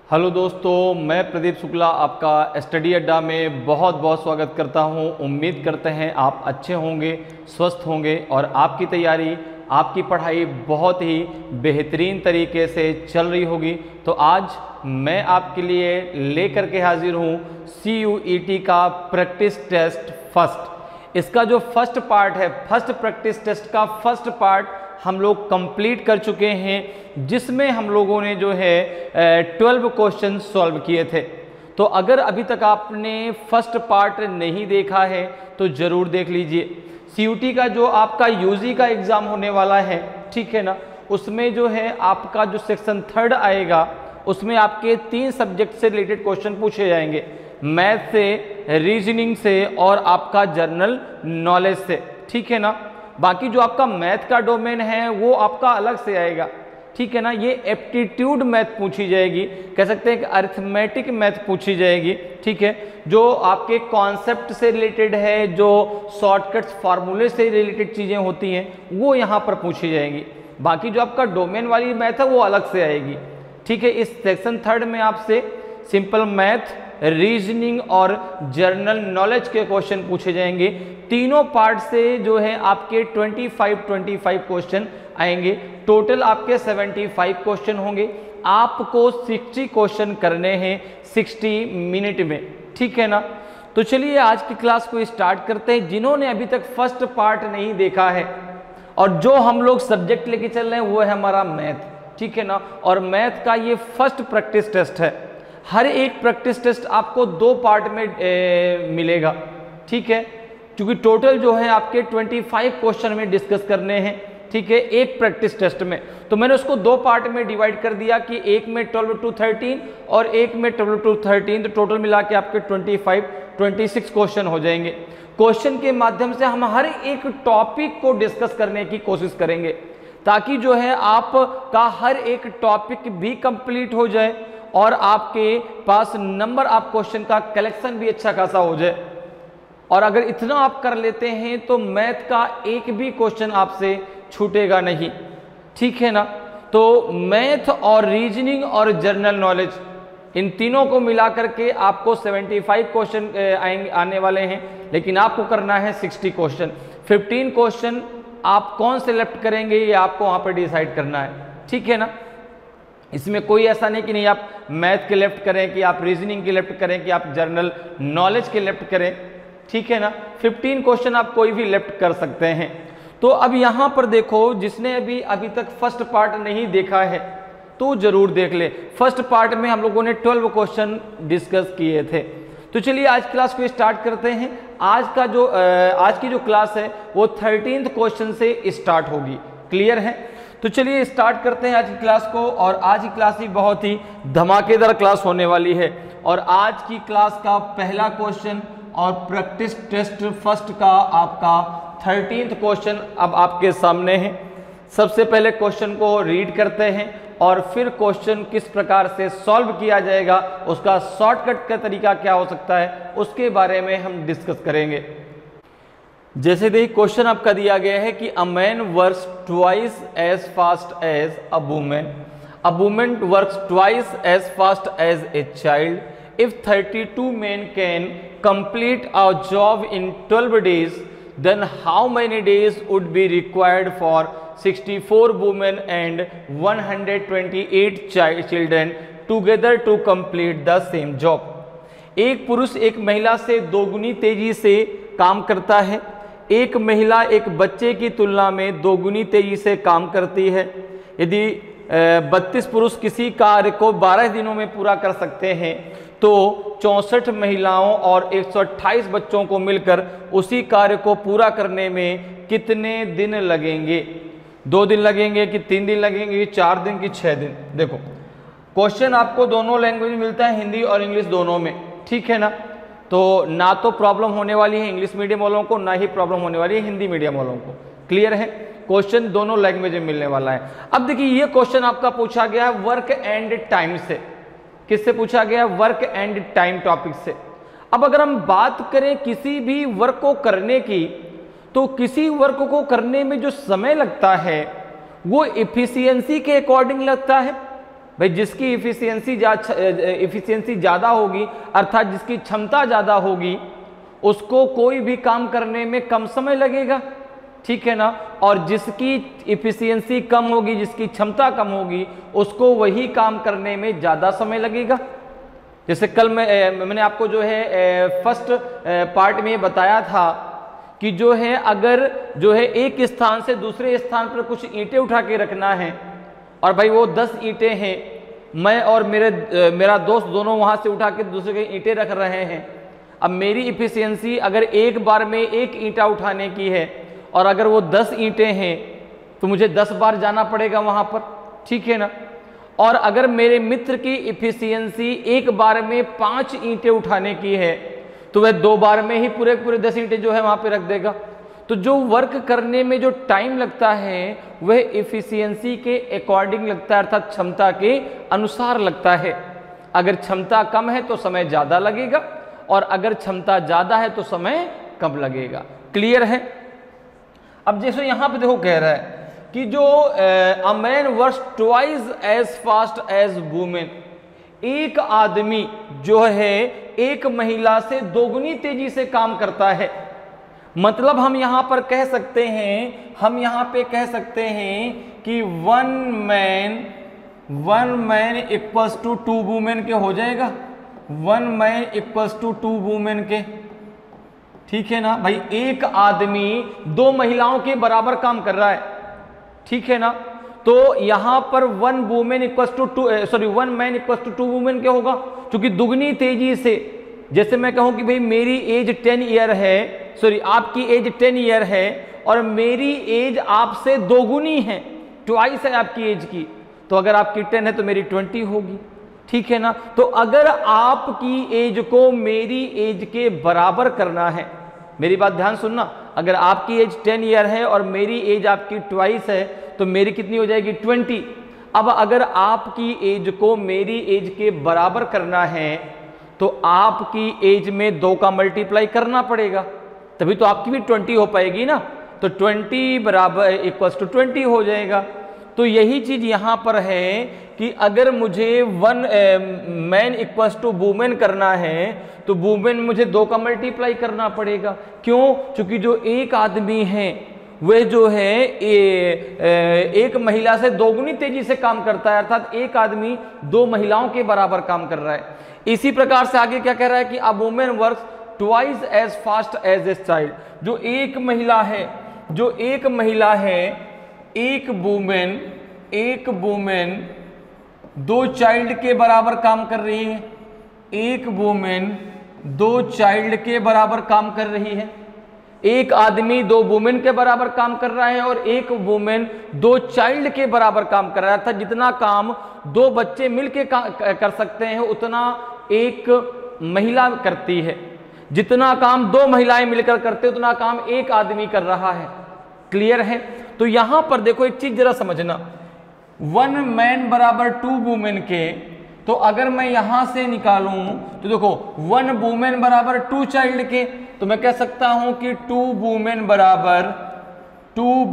Hello दोस्तों, मैं प्रदीप शुक्ला आपका स्टडी अड्डा में बहुत बहुत स्वागत करता हूं। उम्मीद करते हैं आप अच्छे होंगे, स्वस्थ होंगे और आपकी तैयारी, आपकी पढ़ाई बहुत ही बेहतरीन तरीके से चल रही होगी। तो आज मैं आपके लिए लेकर के हाजिर हूं CUET का प्रैक्टिस टेस्ट फर्स्ट। इसका जो फर्स्ट पार्ट है, फर्स्ट प्रैक्टिस टेस्ट का फर्स्ट पार्ट हम लोग कंप्लीट कर चुके हैं, जिसमें हम लोगों ने जो है 12 क्वेश्चन सॉल्व किए थे। तो अगर अभी तक आपने फर्स्ट पार्ट नहीं देखा है तो ज़रूर देख लीजिए। CUT का जो आपका UG का एग्ज़ाम होने वाला है, ठीक है ना, उसमें जो है आपका जो सेक्शन 3 आएगा, उसमें आपके 3 सब्जेक्ट से रिलेटेड क्वेश्चन पूछे जाएंगे, मैथ से, रीजनिंग से और आपका जनरल नॉलेज से, ठीक है ना। बाकी जो आपका मैथ का डोमेन है वो आपका अलग से आएगा, ठीक है ना। ये एप्टीट्यूड मैथ पूछी जाएगी, कह सकते हैं कि अरिथमेटिक मैथ पूछी जाएगी, ठीक है। जो आपके कॉन्सेप्ट से रिलेटेड है, जो शॉर्टकट्स फार्मूले से रिलेटेड चीज़ें होती हैं वो यहाँ पर पूछी जाएंगी। बाकी जो आपका डोमेन वाली मैथ है वो अलग से आएगी, ठीक है। इस सेक्शन 3 में आपसे सिंपल मैथ, रीजनिंग और जनरल नॉलेज के क्वेश्चन पूछे जाएंगे। तीनों पार्ट से जो है आपके 25 क्वेश्चन आएंगे। टोटल आपके 75 क्वेश्चन होंगे। आपको 60 क्वेश्चन करने हैं 60 मिनट में, ठीक है ना। तो चलिए आज की क्लास को स्टार्ट करते हैं। जिन्होंने अभी तक फर्स्ट पार्ट नहीं देखा है और जो हम लोग सब्जेक्ट लेके चल रहे हैं वो है हमारा मैथ, ठीक है ना। और मैथ का ये फर्स्ट प्रैक्टिस टेस्ट है। हर एक प्रैक्टिस टेस्ट आपको 2 पार्ट में मिलेगा, ठीक है, क्योंकि टोटल जो है आपके 25 क्वेश्चन में डिस्कस करने हैं, ठीक है, एक प्रैक्टिस टेस्ट में। तो मैंने उसको 2 पार्ट में डिवाइड कर दिया कि एक में 12 to 13 और एक में 12 to 13, तो टोटल मिला के आपके 26 क्वेश्चन हो जाएंगे। क्वेश्चन के माध्यम से हम हर एक टॉपिक को डिस्कस करने की कोशिश करेंगे, ताकि जो है आपका हर एक टॉपिक भी कंप्लीट हो जाए और आपके पास नंबर ऑफ क्वेश्चन का कलेक्शन भी अच्छा खासा हो जाए। और अगर इतना आप कर लेते हैं तो मैथ का एक भी क्वेश्चन आपसे छूटेगा नहीं, ठीक है ना। तो मैथ और रीजनिंग और जनरल नॉलेज, इन तीनों को मिला करके आपको 75 क्वेश्चन आने वाले हैं, लेकिन आपको करना है 60 क्वेश्चन। 15 क्वेश्चन आप कौन से लेफ्ट करेंगे ये आपको वहाँ पर डिसाइड करना है, ठीक है ना। इसमें कोई ऐसा नहीं कि नहीं आप मैथ के लेफ्ट करें, कि आप रीजनिंग के लेफ्ट करें, कि आप जनरल नॉलेज के लेफ्ट करें, ठीक है ना। 15 क्वेश्चन आप कोई भी लेफ्ट कर सकते हैं। तो अब यहाँ पर देखो, जिसने अभी तक फर्स्ट पार्ट नहीं देखा है तो जरूर देख ले। फर्स्ट पार्ट में हम लोगों ने 12 क्वेश्चन डिस्कस किए थे। तो चलिए आज क्लास को स्टार्ट करते हैं। आज की जो क्लास है वो 13th क्वेश्चन से स्टार्ट होगी, क्लियर है। तो चलिए स्टार्ट करते हैं आज की क्लास को। और आज की क्लास ही बहुत ही धमाकेदार क्लास होने वाली है। और आज की क्लास का पहला क्वेश्चन और प्रैक्टिस टेस्ट फर्स्ट का आपका 13th क्वेश्चन अब आपके सामने है। सबसे पहले क्वेश्चन को रीड करते हैं और फिर क्वेश्चन किस प्रकार से सॉल्व किया जाएगा, उसका शॉर्टकट का तरीका क्या हो सकता है, उसके बारे में हम डिस्कस करेंगे। जैसे देखिए क्वेश्चन आपका दिया गया है कि a man works twice as fast as a women, a women works twice as fast as a child, if 32 men can complete a job in 12 days, then how many days would be required for 64 women and 128 children together to complete the same job? एक पुरुष एक महिला से दोगुनी तेजी से काम करता है। एक महिला एक बच्चे की तुलना में दोगुनी तेजी से काम करती है। यदि 32 पुरुष किसी कार्य को 12 दिनों में पूरा कर सकते हैं तो 64 महिलाओं और 128 बच्चों को मिलकर उसी कार्य को पूरा करने में कितने दिन लगेंगे? 2 दिन लगेंगे कि 3 दिन लगेंगे, 4 दिन कि 6 दिन? देखो क्वेश्चन आपको दोनों लैंग्वेज में मिलता है, हिंदी और इंग्लिश दोनों में, ठीक है ना। तो ना तो प्रॉब्लम होने वाली है इंग्लिश मीडियम वालों को, ना ही प्रॉब्लम होने वाली है हिंदी मीडियम वालों को, क्लियर है। क्वेश्चन दोनों लैंग्वेज में मिलने वाला है। अब देखिए ये क्वेश्चन आपका पूछा गया है वर्क एंड टाइम से। किससे पूछा गया? वर्क एंड टाइम टॉपिक से। अब अगर हम बात करें किसी भी वर्क को करने की, तो किसी वर्क को करने में जो समय लगता है वो एफिशिएंसी के अकॉर्डिंग लगता है, भाई जिसकी इफिशियंसी ज़्यादा होगी, अर्थात जिसकी क्षमता ज़्यादा होगी, उसको कोई भी काम करने में कम समय लगेगा, ठीक है ना। और जिसकी इफिशियंसी कम होगी, जिसकी क्षमता कम होगी, उसको वही काम करने में ज़्यादा समय लगेगा। जैसे कल मैंने आपको जो है फर्स्ट पार्ट में बताया था कि जो है अगर जो है एक स्थान से दूसरे स्थान पर कुछ ईंटें उठा के रखना है और भाई वो 10 ईंटें हैं, मैं और मेरा दोस्त दोनों वहाँ से उठा के दूसरे के ईंटें रख रहे हैं। अब मेरी इफिशियंसी अगर एक बार में एक ईंटा उठाने की है और अगर वो 10 ईंटें हैं तो मुझे 10 बार जाना पड़ेगा वहाँ पर, ठीक है ना। और अगर मेरे मित्र की इफिशियंसी एक बार में 5 ईंटें उठाने की है तो वह 2 बार में ही पूरे 10 ईंटें जो है वहाँ पे रख देगा। तो जो वर्क करने में जो टाइम लगता है वह इफिशियंसी के अकॉर्डिंग लगता है, अर्थात क्षमता के अनुसार लगता है। अगर क्षमता कम है तो समय ज़्यादा लगेगा और अगर क्षमता ज़्यादा है तो समय कम लगेगा। क्लियर है। अब जैसे यहाँ पे देखो कह रहा है कि जो a man works twice as fast as women, एक आदमी जो है एक महिला से दोगुनी तेजी से काम करता है। मतलब हम यहाँ पर कह सकते हैं, हम यहाँ पे कह सकते हैं कि one man equals to 2 women के हो जाएगा। 1 मैन इक्वल्स टू 2 वुमेन के, ठीक है ना भाई। एक आदमी 2 महिलाओं के बराबर काम कर रहा है, ठीक है ना। तो यहां पर 1 मैन इक्वल्स टू 2 वुमेन क्या होगा, क्योंकि दुगनी तेजी से, जैसे मैं कहूं कि भाई मेरी एज 10 ईयर है, आपकी एज 10 ईयर है और मेरी एज आपसे दोगुनी है, ट्वाइस है आपकी एज की। तो अगर आपकी 10 है तो मेरी 20 होगी, ठीक है ना। तो अगर आपकी एज को मेरी एज के बराबर करना है, मेरी बात ध्यान सुनना, अगर आपकी एज 10 ईयर है और मेरी एज आपकी ट्वाइस है तो मेरी कितनी हो जाएगी 20। अब अगर आपकी एज को मेरी एज के बराबर करना है तो आपकी एज में 2 का मल्टीप्लाई करना पड़ेगा, तभी तो आपकी भी 20 हो पाएगी ना। तो 20 बराबर इक्वल्स टू 20 हो जाएगा। तो यही चीज यहां पर है कि अगर मुझे 1 मैन इक्वल्स टू वुमेन करना है तो वुमेन मुझे 2 का मल्टीप्लाई करना पड़ेगा। क्यों? क्योंकि जो एक आदमी है वह जो है एक महिला से दोगुनी तेजी से काम करता है, अर्थात एक आदमी 2 महिलाओं के बराबर काम कर रहा है। इसी प्रकार से आगे क्या कह रहा है कि a women works twice as fast as a child. जो एक महिला है, एक वुमेन 2 चाइल्ड के बराबर काम कर रही है, एक वुमेन 2 चाइल्ड के बराबर काम कर रही है। एक आदमी 2 वुमेन के बराबर काम कर रहा है और एक वुमेन 2 चाइल्ड के बराबर काम कर रहा है, अर्थात जितना काम 2 बच्चे मिलके कर सकते हैं उतना एक महिला करती है। जितना काम 2 महिलाएं मिलकर करते उतना काम एक आदमी कर रहा है। क्लियर है। तो यहां पर देखो एक चीज जरा समझना, 1 मैन बराबर 2 वुमेन के, तो अगर मैं यहां से निकालूं तो देखो 1 वुमेन बराबर 2 चाइल्ड के, तो मैं कह सकता हूं कि 2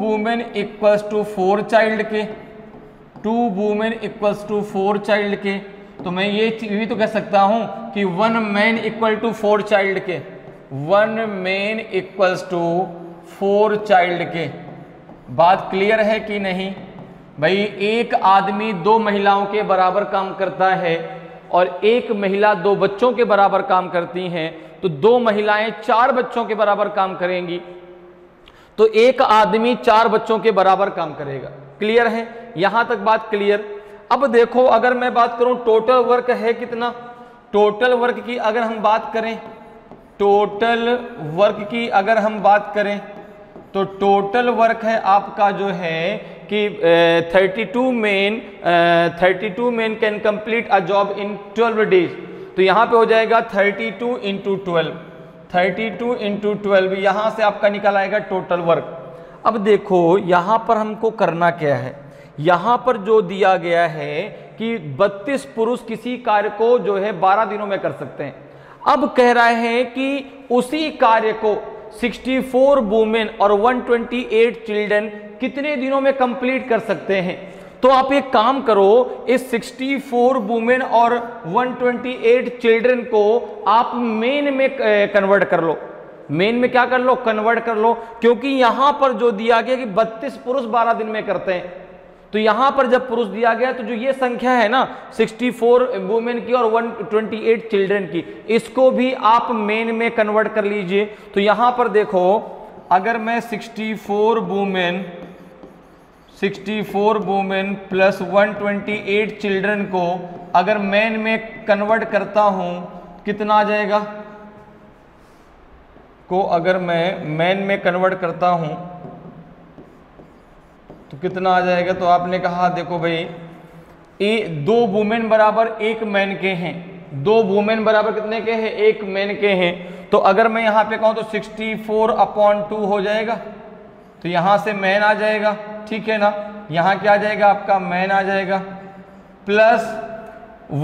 वुमेन इक्वल्स टू 4 चाइल्ड के, 2 वुमेन इक्वल्स टू 4 चाइल्ड के। तो मैं ये भी तो कह सकता हूं कि 1 मैन इक्वल टू 4 चाइल्ड के, 1 मैन इक्वल्स टू 4 चाइल्ड के। बात क्लियर है कि नहीं भाई? एक आदमी 2 महिलाओं के बराबर काम करता है और एक महिला 2 बच्चों के बराबर काम करती हैं, तो 2 महिलाएं 4 बच्चों के बराबर काम करेंगी, तो एक आदमी 4 बच्चों के बराबर काम करेगा। क्लियर है? यहां तक बात क्लियर। अब देखो अगर मैं बात करूं टोटल वर्क है कितना, टोटल वर्क की अगर हम बात करें, तो टोटल वर्क है आपका जो है कि 32 man can complete a job in 12 days. तो यहां पे हो जाएगा 32 इंटू 12, यहां से आपका निकल आएगा टोटल वर्क। अब देखो यहां पर हमको करना क्या है, यहां पर जो दिया गया है कि 32 पुरुष किसी कार्य को जो है 12 दिनों में कर सकते हैं। अब कह रहे हैं कि उसी कार्य को 64 वुमेन और 128 चिल्ड्रन कितने दिनों में कंप्लीट कर सकते हैं। तो आप एक काम करो, इस 64 वुमेन और 128 चिल्ड्रन को आप मेन में कन्वर्ट कर लो। मेन में क्या कर लो, कन्वर्ट कर लो, क्योंकि यहां पर जो दिया गया कि 32 पुरुष 12 दिन में करते हैं, तो यहां पर जब पुरुष दिया गया तो जो ये संख्या है ना 64 वुमेन की और 128 चिल्ड्रन की, इसको भी आप मेन में कन्वर्ट कर लीजिए। तो यहां पर देखो, अगर मैं 64 वुमेन प्लस 128 चिल्ड्रन को अगर मेन में कन्वर्ट करता हूं, कितना आ जाएगा, को अगर मैं मेन में कन्वर्ट करता हूं तो कितना आ जाएगा। तो आपने कहा देखो भाई, दो वुमेन बराबर एक मैन के हैं, दो वुमेन बराबर कितने के हैं, एक मैन के हैं। तो अगर मैं यहां पे कहूं तो 64/2 हो जाएगा, तो यहां से मैन आ जाएगा, ठीक है ना। यहां क्या आ जाएगा, आपका मैन आ जाएगा, plus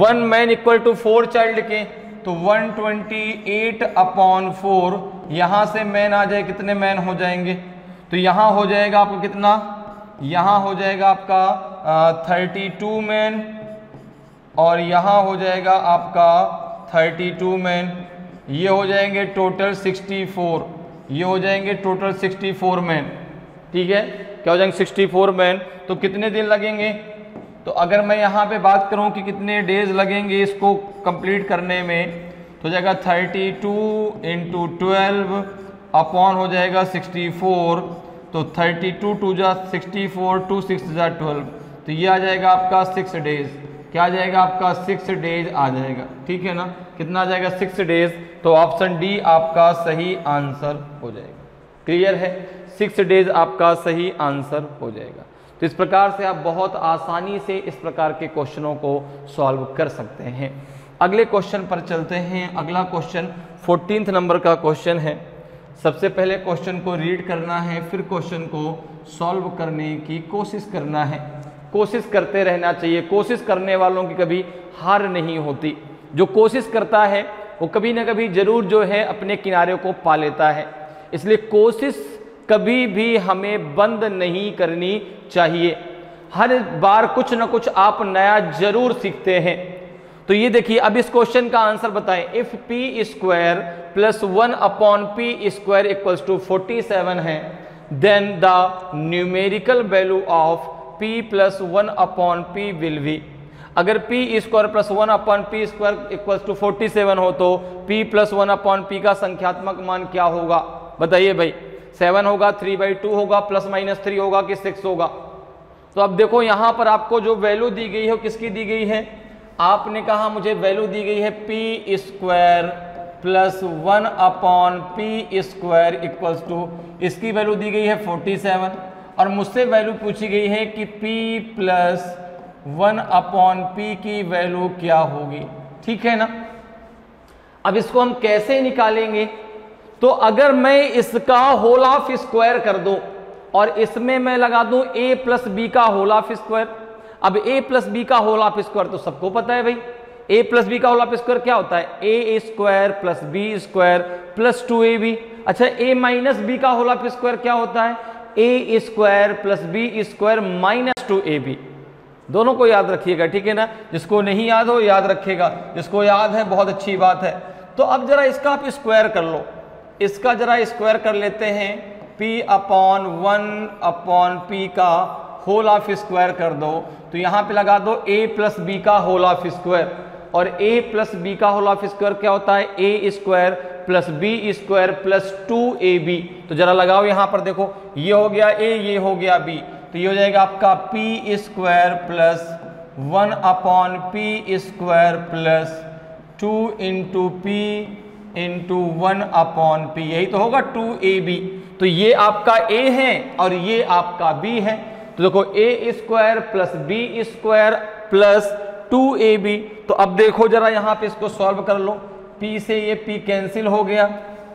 1 man equal to 4 child के, तो 128/4, यहां से मैन आ जाए, कितने मैन हो जाएंगे, तो यहां हो जाएगा आपको कितना, यहां हो जाएगा आपका 32 मैन, और यहां हो जाएगा आपका 32 मैन, ये हो जाएंगे टोटल 64, ये हो जाएंगे टोटल 64 मैन, ठीक है। क्या हो जाएंगे 64 मैन। तो कितने दिन लगेंगे, तो अगर मैं यहाँ पे बात करूँ कि कितने डेज लगेंगे इसको कंप्लीट करने में, तो हो जाएगा 32 × 12 अपॉन हो जाएगा 64, तो 32 2 जा 64, 2 6 जा 12, तो ये आ जाएगा आपका 6 डेज। क्या आ जाएगा आपका 6 डेज आ जाएगा, ठीक है ना। कितना आ जाएगा 6 डेज। तो ऑप्शन डी आपका सही आंसर हो जाएगा। क्लियर है, 6 डेज आपका सही आंसर हो जाएगा। तो इस प्रकार से आप बहुत आसानी से इस प्रकार के क्वेश्चनों को सॉल्व कर सकते हैं। अगले क्वेश्चन पर चलते हैं। अगला क्वेश्चन 14 नंबर का क्वेश्चन है। सबसे पहले क्वेश्चन को रीड करना है, फिर क्वेश्चन को सॉल्व करने की कोशिश करना है। कोशिश करते रहना चाहिए, कोशिश करने वालों की कभी हार नहीं होती। जो कोशिश करता है वो कभी ना कभी जरूर जो है अपने किनारे को पा लेता है। इसलिए कोशिश कभी भी हमें बंद नहीं करनी चाहिए। हर बार कुछ ना कुछ आप नया जरूर सीखते हैं। तो ये देखिए, अब इस क्वेश्चन का आंसर बताएं। If p square plus 1/p square equals to 47 है, then the numerical value of p plus 1/p will be. अगर p square plus 1/p square equals to 47 हो तो p प्लस 1/p का संख्यात्मक मान क्या होगा, बताइए भाई। 7 होगा, 3/2 होगा, प्लस माइनस 3 होगा कि 6 होगा। तो अब देखो यहां पर आपको जो वैल्यू दी गई है वो किसकी दी गई है, आपने कहा मुझे वैल्यू दी गई है p square plus 1/p square equals to, इसकी वैल्यू दी गई है 47, और मुझसे वैल्यू पूछी गई है कि p प्लस 1/p की वैल्यू क्या होगी, ठीक है ना। अब इसको हम कैसे निकालेंगे, तो अगर मैं इसका होल ऑफ स्क्वायर कर दूं और इसमें मैं लगा दूं a प्लस बी का होल ऑफ स्क्वायर। अब a प्लस बी का होल ऑफ स्क्वायर तो सबको पता है भाई, a प्लस बी का होल ऑफ स्क्वायर क्या होता है, a square plus B square plus 2ab। अच्छा, a माइनस बी का होल ऑफ स्क्वायर क्या होता है, a square plus B square minus 2ab। दोनों को याद रखिएगा, ठीक है ना। जिसको नहीं याद हो याद रखेगा, जिसको याद है बहुत अच्छी बात है। तो अब जरा इसका आप स्क्वायर कर लो, इसका जरा स्क्वायर कर लेते हैं। p/1/p का होल ऑफ स्क्वायर कर दो, तो यहाँ पे लगा दो a प्लस बी का होल ऑफ स्क्वायर, और a प्लस बी का होल ऑफ स्क्वायर क्या होता है, a square plus B square plus 2ab। तो जरा लगाओ यहाँ पर, देखो ये हो गया a, ये हो गया b, तो ये हो जाएगा आपका p square plus 1/p square plus 2 × p × 1/p, यही तो होगा 2ab। तो ये आपका a है और ये आपका b है। तो देखो a square plus B square plus 2ab। तो अब देखो जरा यहाँ पे इसको सॉल्व कर लो, p से ये p कैंसिल हो गया।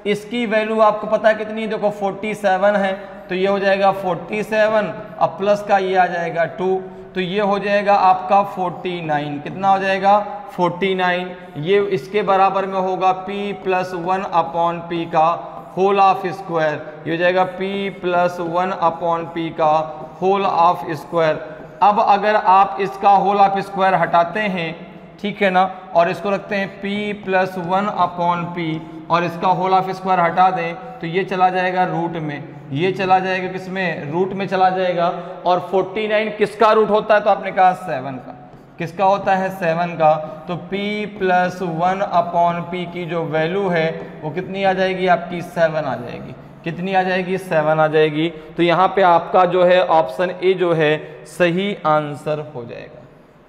इसकी वैल्यू आपको पता है कितनी, देखो 47 है, तो ये हो जाएगा 47, अब प्लस का ये आ जाएगा 2, तो ये हो जाएगा आपका 49। कितना हो जाएगा 49। ये इसके बराबर में होगा p प्लस 1/p का होल ऑफ स्क्वायर, ये हो जाएगा p प्लस 1/p का होल ऑफ स्क्वायर। अब अगर आप इसका होल ऑफ स्क्वायर हटाते हैं, ठीक है ना, और इसको रखते हैं p+1/p और इसका होल ऑफ स्क्वायर हटा दें तो ये चला जाएगा रूट में, ये चला जाएगा किसमें, रूट में चला जाएगा। और 49 किसका रूट होता है, तो आपने कहा 7 का। किसका होता है, 7 का। तो p+1/p की जो वैल्यू है वो कितनी आ जाएगी आपकी, 7 आ जाएगी। कितनी आ जाएगी, 7 आ जाएगी। तो यहाँ पे आपका जो है ऑप्शन ए जो है सही आंसर हो जाएगा।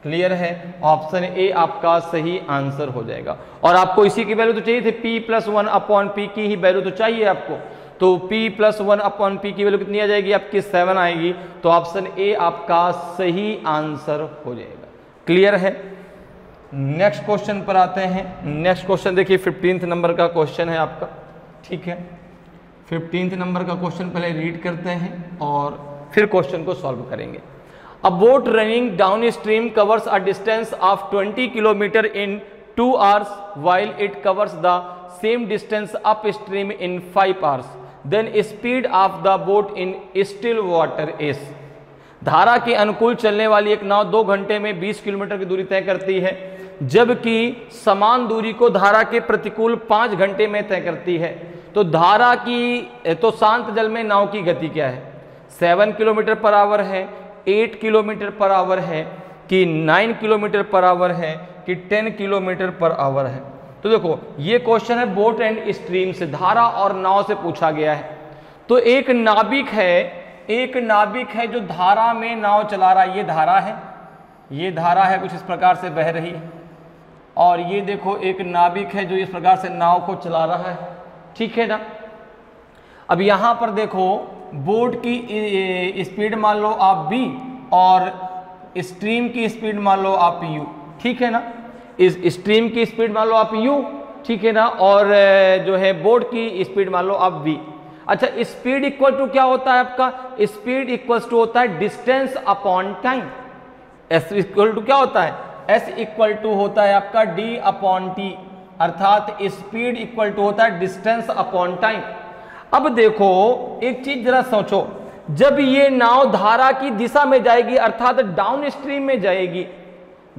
क्लियर है, ऑप्शन ए आपका सही आंसर हो जाएगा। और आपको इसी की वैल्यू तो चाहिए थी, p+1/p की ही वैल्यू तो चाहिए आपको। तो p+1/p की वैल्यू कितनी आ जाएगी आपकी, 7 आएगी। तो ऑप्शन ए आपका सही आंसर हो जाएगा। क्लियर है। नेक्स्ट क्वेश्चन पर आते हैं। नेक्स्ट क्वेश्चन देखिए 15th नंबर का क्वेश्चन है आपका, ठीक है। 15th नंबर का क्वेश्चन पहले रीड करते हैं और फिर क्वेश्चन को सॉल्व करेंगे। A boat running downstream covers a distance of 20 km in 2 hours while it covers the same distance upstream in 5 hours. Then speed of the boat in still water is। धारा के अनुकूल चलने वाली एक नाव 2 घंटे में 20 किलोमीटर की दूरी तय करती है, जबकि समान दूरी को धारा के प्रतिकूल 5 घंटे में तय करती है। तो धारा की तो शांत जल में नाव की गति क्या है, 7 किलोमीटर पर आवर है, 8 किलोमीटर पर आवर है, कि 9 किलोमीटर पर आवर है, कि 10 किलोमीटर पर आवर है। तो देखो ये क्वेश्चन है बोट एंड स्ट्रीम से, धारा और नाव से पूछा गया है। तो एक नाविक है जो धारा में नाव चला रहा है। ये धारा है कुछ इस प्रकार से बह रही है, और ये देखो एक नाविक है जो इस प्रकार से नाव को चला रहा है, ठीक है ना। अब यहां पर देखो बोट की स्पीड मान लो आप v और स्ट्रीम की स्पीड मान लो आप u, ठीक है ना। इस स्ट्रीम की स्पीड मान लो आप u, ठीक है ना, और जो है बोट की स्पीड मान लो आप v। अच्छा, स्पीड इक्वल टू क्या होता है आपका, स्पीड इक्वल टू होता है distance upon time. s equal to क्या होता है, s इक्वल टू होता है आपका d/t, अर्थात स्पीड इक्वल टू होता है डिस्टेंस अपॉन टाइम। अब देखो एक चीज जरा सोचो, जब ये नाव धारा की दिशा में जाएगी अर्थात डाउन स्ट्रीम में जाएगी,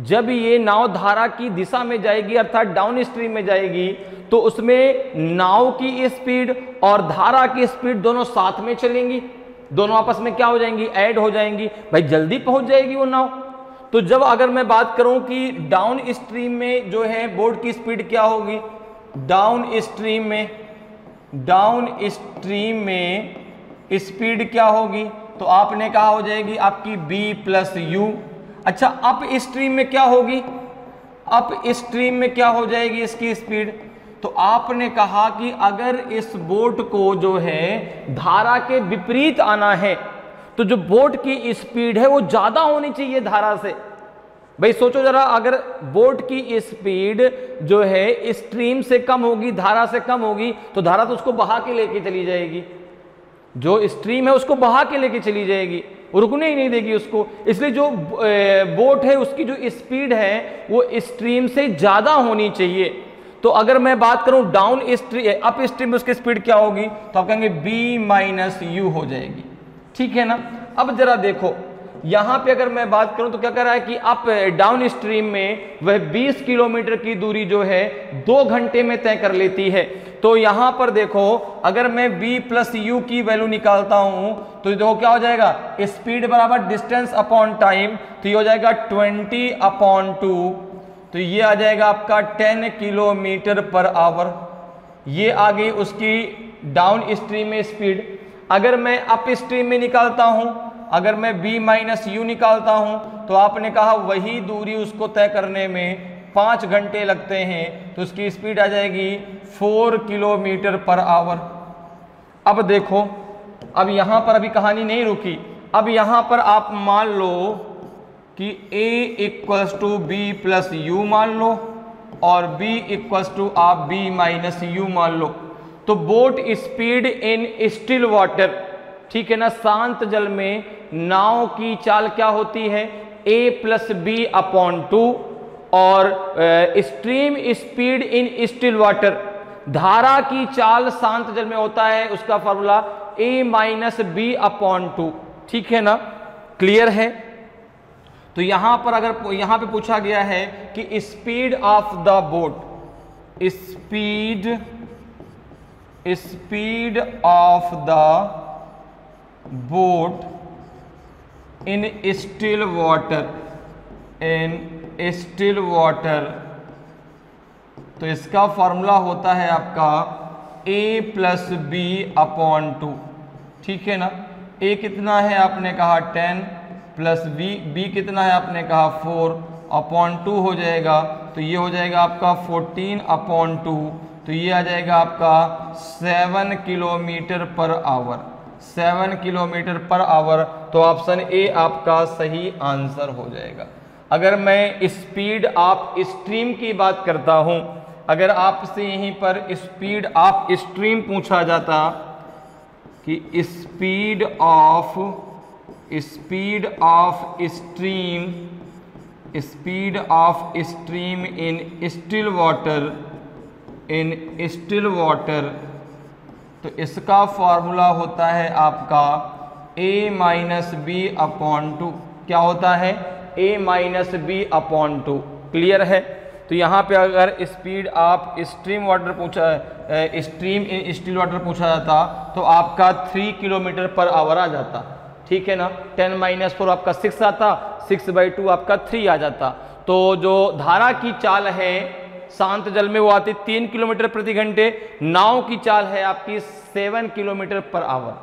जब ये नाव धारा की दिशा में जाएगी अर्थात डाउन स्ट्रीम में जाएगी, तो उसमें नाव की स्पीड और धारा की स्पीड दोनों साथ में चलेंगी, दोनों आपस में क्या हो जाएंगी, ऐड हो जाएंगी। भाई जल्दी पहुंच जाएगी वो नाव। तो जब अगर मैं बात करूं कि डाउन स्ट्रीम में जो है बोट की स्पीड क्या होगी, डाउन स्ट्रीम में स्पीड क्या होगी, तो आपने कहा हो जाएगी आपकी b+u। अच्छा, अप स्ट्रीम में क्या होगी, अप स्ट्रीम में क्या हो जाएगी इसकी स्पीड, तो आपने कहा कि अगर इस बोट को जो है धारा के विपरीत आना है तो जो बोट की स्पीड है वो ज्यादा होनी चाहिए धारा से। भाई सोचो जरा, अगर बोट की स्पीड जो है स्ट्रीम से कम होगी, धारा से कम होगी, तो धारा तो उसको बहा के लेके चली जाएगी, जो स्ट्रीम है उसको बहा के लेके चली जाएगी, रुकने ही नहीं देगी उसको। इसलिए जो बोट है उसकी जो स्पीड है वो स्ट्रीम से ज्यादा होनी चाहिए। तो अगर मैं बात करूं डाउन स्ट्रीम, अप स्ट्रीम में उसकी स्पीड क्या होगी, तो आप कहेंगे b-u हो जाएगी, ठीक है ना। अब जरा देखो यहां पे अगर मैं बात करूं तो क्या कर रहा है कि अप डाउन स्ट्रीम में वह 20 किलोमीटर की दूरी जो है 2 घंटे में तय कर लेती है। तो यहां पर देखो अगर मैं b+u की वैल्यू निकालता हूं तो देखो क्या हो जाएगा, स्पीड बराबर डिस्टेंस अपॉन टाइम, तो ये हो जाएगा 20/2, तो ये आ जाएगा आपका 10 किलोमीटर पर आवर। ये आ गई उसकी डाउन स्ट्रीम में स्पीड। अगर मैं अप स्ट्रीम में निकालता हूं, अगर मैं b-u निकालता हूं, तो आपने कहा वही दूरी उसको तय करने में 5 घंटे लगते हैं, तो उसकी स्पीड आ जाएगी 4 किलोमीटर पर आवर। अब देखो, अब यहां पर अभी कहानी नहीं रुकी, अब यहां पर आप मान लो कि a = b+u मान लो और b = आप b-u मान लो। तो boat speed in still water, ठीक है ना, शांत जल में नाव की चाल क्या होती है, a+b/2, और stream speed in still water, धारा की चाल शांत जल में होता है, उसका फॉर्मूला a-b/2, ठीक है ना। क्लियर है। तो यहां पर अगर यहां पे पूछा गया है कि speed of the boat, speed of the boat in still water, तो इसका फॉर्मूला होता है आपका a प्लस बी अपॉन 2, ठीक है ना। a कितना है आपने कहा 10 प्लस b कितना है आपने कहा 4 अपॉन 2 हो जाएगा, तो ये हो जाएगा आपका 14 अपॉन 2, तो ये आ जाएगा आपका 7 kilometre per hour, 7 kilometre per hour. तो ऑप्शन ए आपका सही आंसर हो जाएगा। अगर मैं स्पीड ऑफ स्ट्रीम की बात करता हूं, अगर आपसे यहीं पर स्पीड ऑफ स्ट्रीम पूछा जाता कि speed of stream in still water, तो इसका फॉर्मूला होता है आपका a माइनस बी अपॉन 2। क्या होता है? a minus B upon 2। Clear है? तो यहाँ पे अगर स्पीड ऑफ स्ट्रीम वाटर पूछा, स्ट्रीम इन स्टिल वाटर पूछा जाता तो आपका 3 किलोमीटर पर आवर आ जाता, ठीक है ना। 10 माइनस 4 आपका 6 आता, 6/2 आपका 3 आ जाता। तो जो धारा की चाल है शांत जल में वो आती 3 किलोमीटर प्रति घंटे, नाव की चाल है आपकी 7 किलोमीटर पर आवर।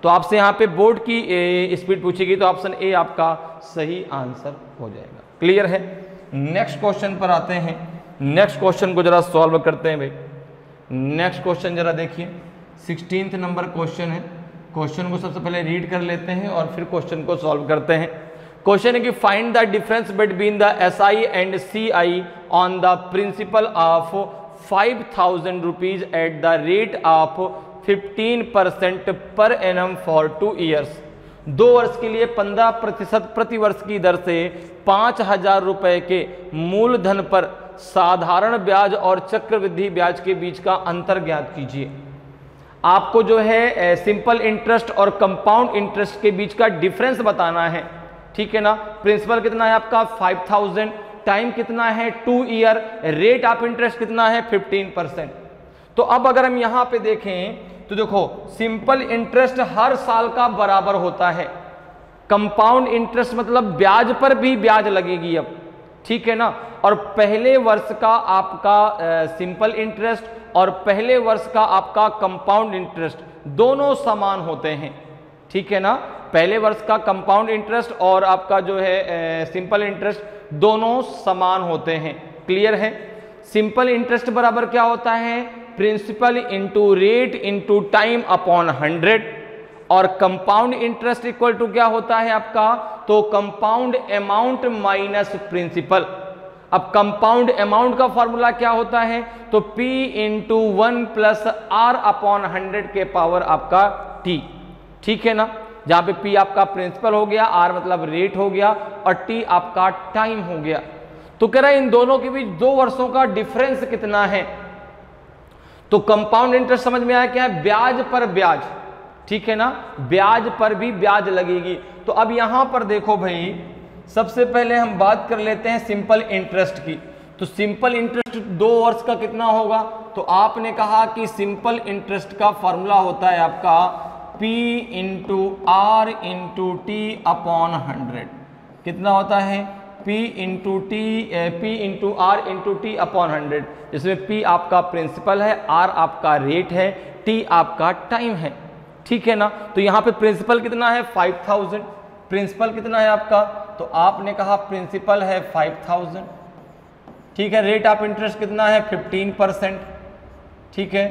तो आपसे यहाँ पे बोट की स्पीड पूछेगी तो ऑप्शन ए आपका सही आंसर हो जाएगा। क्लियर है? नेक्स्ट क्वेश्चन पर आते हैं। नेक्स्ट क्वेश्चन को जरा सॉल्व करते हैं भाई। नेक्स्ट क्वेश्चन जरा देखिए, 16th नंबर क्वेश्चन है। क्वेश्चन को सबसे पहले रीड कर लेते हैं और फिर क्वेश्चन को सॉल्व करते हैं। क्वेश्चन है कि find the difference between the SI and CI on the principle of 5,000 rupees at the rate of 15% per annum for 2 years. 2 वर्ष के लिए 15% प्रति वर्ष की दर से 5,000 रुपए के मूलधन पर साधारण ब्याज और चक्रवृद्धि ब्याज के बीच का अंतर ज्ञात कीजिए। आपको जो है सिंपल इंटरेस्ट और कंपाउंड इंटरेस्ट के बीच का डिफरेंस बताना है, ठीक है ना। प्रिंसिपल कितना है आपका 5,000, टाइम कितना है 2 ईयर, रेट ऑफ इंटरेस्ट कितना है 15%। तो अब अगर हम यहां पे देखें तो देखो सिंपल इंटरेस्ट हर साल का बराबर होता है, कंपाउंड इंटरेस्ट मतलब ब्याज पर भी ब्याज लगेगी अब, ठीक है ना। और पहले वर्ष का आपका सिंपल इंटरेस्ट और पहले वर्ष का आपका कंपाउंड इंटरेस्ट दोनों समान होते हैं, ठीक है ना। पहले वर्ष का कंपाउंड इंटरेस्ट और आपका जो है सिंपल इंटरेस्ट दोनों समान होते हैं। क्लियर है? सिंपल इंटरेस्ट बराबर क्या होता है? Principal into rate into time upon 100, और कंपाउंड इंटरेस्ट इक्वल टू क्या होता है आपका? तो कंपाउंड अमाउंट माइनस प्रिंसिपल। अब कंपाउंड अमाउंट का फॉर्मूला क्या होता है? तो P into 1 plus R upon 100 के पावर आपका T, ठीक है ना। जहां पे P आपका प्रिंसिपल हो गया, R मतलब रेट हो गया और T आपका टाइम हो गया। तो कह रहा है इन दोनों के बीच 2 वर्षों का डिफरेंस कितना है। तो कंपाउंड इंटरेस्ट समझ में आया क्या है? ब्याज पर ब्याज, ठीक है ना, ब्याज पर भी ब्याज लगेगी। तो अब यहां पर देखो भाई, सबसे पहले हम बात कर लेते हैं सिंपल इंटरेस्ट की। तो सिंपल इंटरेस्ट 2 वर्ष का कितना होगा? तो आपने कहा कि सिंपल इंटरेस्ट का फॉर्मूला होता है आपका P into R into T upon 100। कितना होता है? P into R into T upon 100, जिसमें P आपका प्रिंसिपल है, R आपका रेट है, T आपका टाइम है, ठीक है ना। तो यहाँ पे प्रिंसिपल कितना है 5,000, प्रिंसिपल कितना है आपका? तो आपने कहा प्रिंसिपल है 5,000, ठीक है। रेट ऑफ इंटरेस्ट कितना है 15%, ठीक है।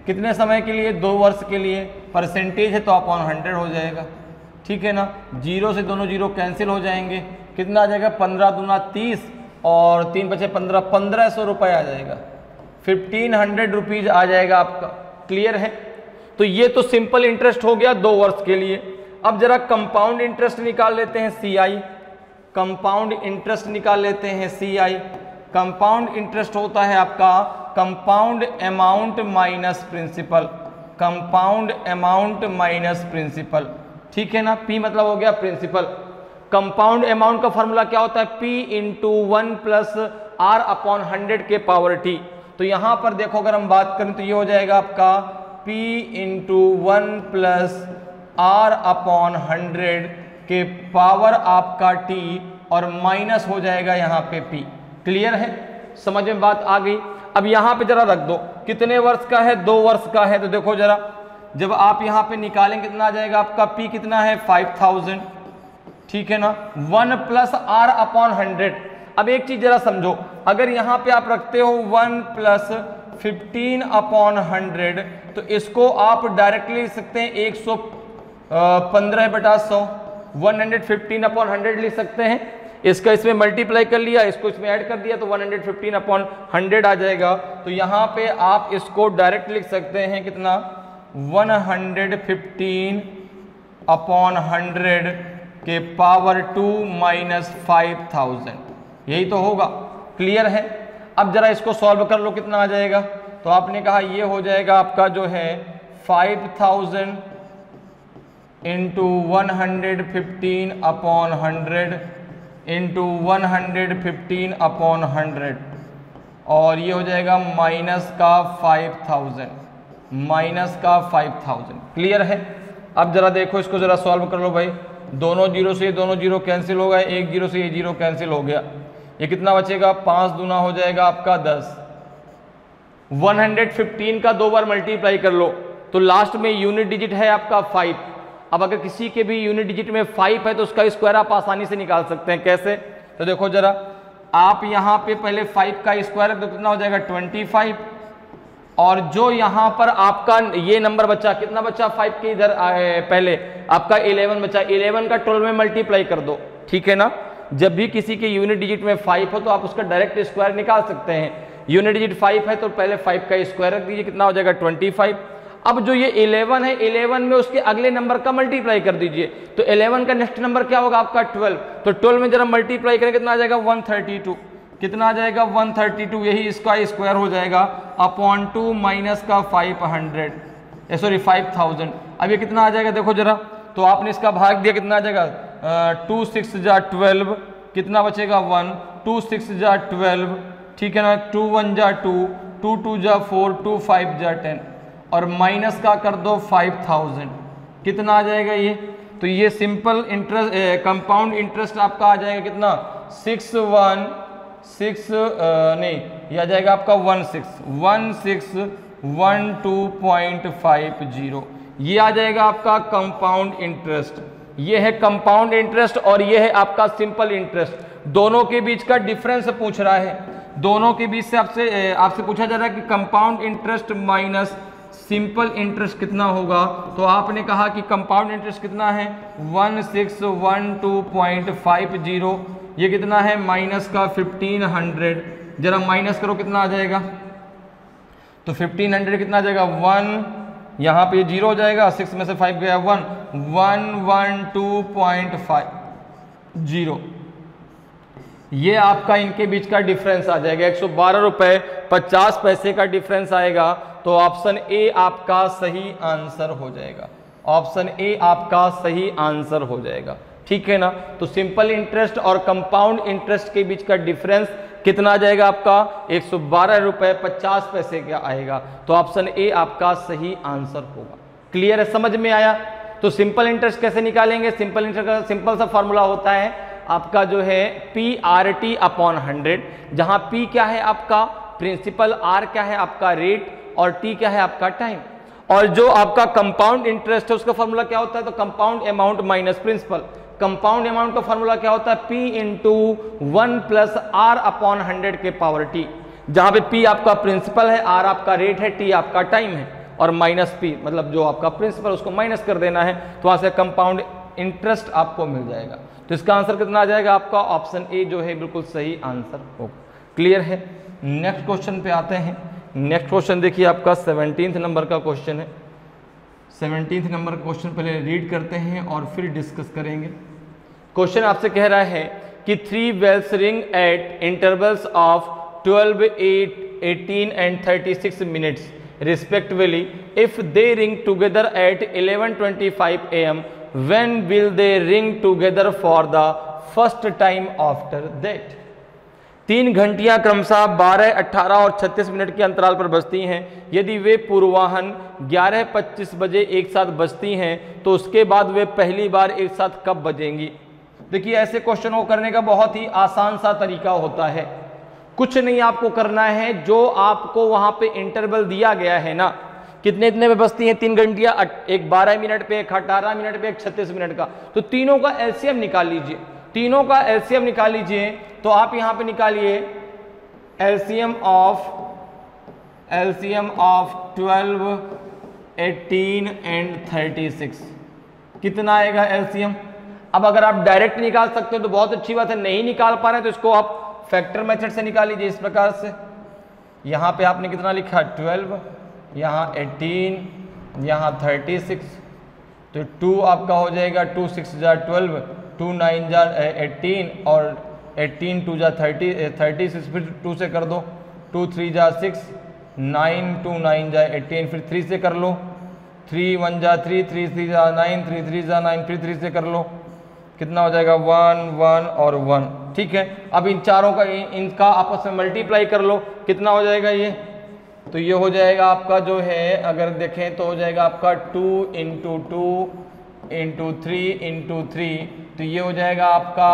कितने समय के लिए? 2 वर्ष के लिए। परसेंटेज है तो अपॉन 100 हो जाएगा, ठीक है ना। 0 से दोनों 0 कैंसिल हो जाएंगे। कितना आ जाएगा? 15 दूना 30 और 3 बचे 15, 1,500 रुपये आ जाएगा, 1,500 रुपीज आ जाएगा आपका। क्लियर है? तो ये तो सिंपल इंटरेस्ट हो गया 2 वर्ष के लिए। अब जरा कंपाउंड इंटरेस्ट निकाल लेते हैं CI। कंपाउंड इंटरेस्ट निकाल लेते हैं CI। कंपाउंड इंटरेस्ट होता है आपका compound amount minus principal, compound amount minus principal, ठीक है ना। P मतलब हो गया प्रिंसिपल। कंपाउंड अमाउंट का फॉर्मूला क्या होता है, P into 1 plus R upon 100 के पावर T। तो यहां पर देखो अगर हम बात करें तो ये हो जाएगा आपका P into 1 plus R upon 100 के पावर आपका T और माइनस हो जाएगा यहाँ पे P। क्लियर है, समझ में बात आ गई। अब यहाँ पे जरा रख दो, कितने वर्ष का है, 2 वर्ष का है। तो देखो जरा, जब आप यहाँ पे निकालें कितना आ जाएगा आपका, P कितना है 5000, ठीक है ना, 1 प्लस R अपॉन 100। अब एक चीज जरा समझो, अगर यहाँ पे आप रखते हो 1 प्लस 15 अपॉन 100 तो इसको आप डायरेक्टली लिख सकते हैं 115/100, 115 अपॉन 100 लिख सकते हैं। इसका इसमें मल्टीप्लाई कर लिया, इसको इसमें ऐड कर दिया तो 115 अपॉन 100 आ जाएगा। तो यहाँ पे आप इसको डायरेक्ट लिख सकते हैं कितना, 115 अपॉन 100 के पावर 2 माइनस 5000, यही तो होगा। क्लियर है। अब जरा इसको सॉल्व कर लो, कितना आ जाएगा। तो आपने कहा ये हो जाएगा आपका जो है 5000 इंटू 115 अपॉन 100 इंटू 115 अपॉन 100 और ये हो जाएगा माइनस का 5000, माइनस का 5000। क्लियर है। अब जरा देखो इसको जरा सॉल्व कर लो भाई, दोनों जीरो से दोनों जीरो कैंसिल हो गए, एक जीरो से ये जीरो कैंसिल हो गया, ये कितना बचेगा, 5 दूना हो जाएगा आपका 10। 115 का 2 बार मल्टीप्लाई कर लो तो लास्ट में यूनिट डिजिट है आपका 5। अब अगर किसी के भी यूनिट डिजिट में 5 है तो उसका स्क्वायर आप आसानी से निकाल सकते हैं। कैसे, तो देखो जरा, आप यहाँ पे पहले 5 का स्क्वायर है तो कितना हो जाएगा 25, और जो यहाँ पर आपका ये नंबर बचा, कितना बचा 5 के इधर पहले आपका 11 बचा, 11 का 12 में मल्टीप्लाई कर दो, ठीक है ना। जब भी किसी के यूनिट डिजिट में 5 हो तो आप उसका डायरेक्ट स्क्वायर निकाल सकते हैं। यूनिट डिजिट 5 है तो पहले 5 का स्क्वायर रख दीजिए, कितना हो जाएगा 25। अब जो ये 11 है, 11 में उसके अगले नंबर का मल्टीप्लाई कर दीजिए, तो 11 का नेक्स्ट नंबर क्या होगा आपका 12, तो 12 में जरा मल्टीप्लाई करें कितना आ जाएगा 132, कितना आ जाएगा 132, यही इसका स्क्वायर हो जाएगा अपॉन 2 माइनस का 500, सॉरी 5000। अब ये कितना आ जाएगा देखो जरा, तो आपने इसका भाग दिया, कितना आ जाएगा 2 6 जा 12, कितना बचेगा 1, 2 6 जा 12, ठीक है ना, 2 1 जा 2, 2 2 जा 4, 2 5 जा 10 और माइनस का कर दो 5000, कितना आ जाएगा ये, तो ये सिंपल इंटरेस्ट कंपाउंड इंटरेस्ट आपका आ जाएगा कितना 616 नहीं, ये आ जाएगा आपका 1612.50, ये आ जाएगा आपका कंपाउंड इंटरेस्ट। ये है कंपाउंड इंटरेस्ट और ये है आपका सिंपल इंटरेस्ट। दोनों के बीच का डिफरेंस पूछ रहा है, दोनों के बीच से आपसे पूछा जा रहा है कि compound interest minus simple interest कितना होगा। तो आपने कहा कि कंपाउंड इंटरेस्ट कितना है 1612.50, ये कितना है माइनस का 1500, जरा माइनस करो कितना आ जाएगा, तो 1500 कितना आ जाएगा 1, यहाँ पे 0 हो जाएगा, 6 में से 5 गया 1, 112.50, ये आपका इनके बीच का डिफरेंस आ जाएगा 112 रुपए 50 पैसे का डिफरेंस आएगा। तो ऑप्शन ए आपका सही आंसर हो जाएगा, ऑप्शन ए आपका सही आंसर हो जाएगा, ठीक है ना। तो सिंपल इंटरेस्ट और कंपाउंड इंटरेस्ट के बीच का डिफरेंस कितना आ जाएगा आपका 112 रुपए 50 पैसे का आएगा। तो ऑप्शन ए आपका सही आंसर होगा। क्लियर है, समझ में आया। तो सिंपल इंटरेस्ट कैसे निकालेंगे, सिंपल इंटरेस्ट का सिंपल सा फॉर्मूला होता है आपका जो है PRT अपॉन 100, जहां P क्या है आपका प्रिंसिपल, R क्या है आपका रेट और T क्या है आपका टाइम। और जो आपका कंपाउंड इंटरेस्ट है उसका फॉर्मूला क्या होता है, तो compound amount minus principal. Compound amount का फॉर्मूला क्या होता है P into 1 plus R upon 100 के पावर T, जहां पे P आपका प्रिंसिपल है, R आपका रेट है, T आपका टाइम है और माइनस P मतलब जो आपका प्रिंसिपल उसको माइनस कर देना है, तो वहां से कंपाउंड इंटरेस्ट आपको मिल जाएगा। तो इसका आंसर कितना आ जाएगा आपका ऑप्शन ए जो है बिल्कुल सही आंसर होगा। क्लियर है। नेक्स्ट क्वेश्चन पे आते हैं। नेक्स्ट क्वेश्चन देखिए आपका 17 नंबर का क्वेश्चन है। 17 नंबर का क्वेश्चन पहले रीड करते हैं और फिर डिस्कस करेंगे। क्वेश्चन आपसे कह रहा है कि 3 bells ring at intervals of 12, 8, 18 and 36 minutes respectively. If they ring together at 11:25 am, when will they ring together for the first time after that. 3 घंटियां क्रमशः 12, 18 और 36 मिनट के अंतराल पर बजती हैं। यदि वे पूर्वाह्न 11:25 बजे एक साथ बजती हैं तो उसके बाद वे पहली बार एक साथ कब बजेंगी। देखिए ऐसे क्वेश्चन को करने का बहुत ही आसान सा तरीका होता है। कुछ नहीं आपको करना है, जो आपको वहां पे इंटरवल दिया गया है ना, कितने इतने पे बजती हैं 3 घंटियां, एक 12 मिनट पे, एक 18 मिनट पे, एक 36 मिनट का, तो तीनों का एलसीएम निकाल लीजिए। तीनों का एलसीएम निकाल लीजिए तो आप यहां पे निकालिए एलसीएम ऑफ 12, 18 एंड 36 कितना आएगा एलसीएम। अब अगर आप डायरेक्ट निकाल सकते हो तो बहुत अच्छी बात है, नहीं निकाल पा रहे हैं तो इसको आप फैक्टर मेथड से निकाल लीजिए इस प्रकार से। यहां पे आपने कितना लिखा 12, यहाँ 18, यहाँ 36, तो 2 आपका हो जाएगा 2 6 जा 12, 2 9 जा 18 और 18 2 जा 36, फिर 2 से कर दो, 2 3 जा 6, 9 2 9 जा 18, फिर 3 से कर लो, 3 1 जा 3, 3 3 जा 9, 3 3 जा 9, फिर 3 से कर लो, कितना हो जाएगा 1 1 और 1। ठीक है, अब इन चारों का इनका आपस में मल्टीप्लाई कर लो, कितना हो जाएगा ये, तो ये हो जाएगा आपका जो है, अगर देखें तो हो जाएगा आपका 2 × 2 × 3 × 3, तो ये हो जाएगा आपका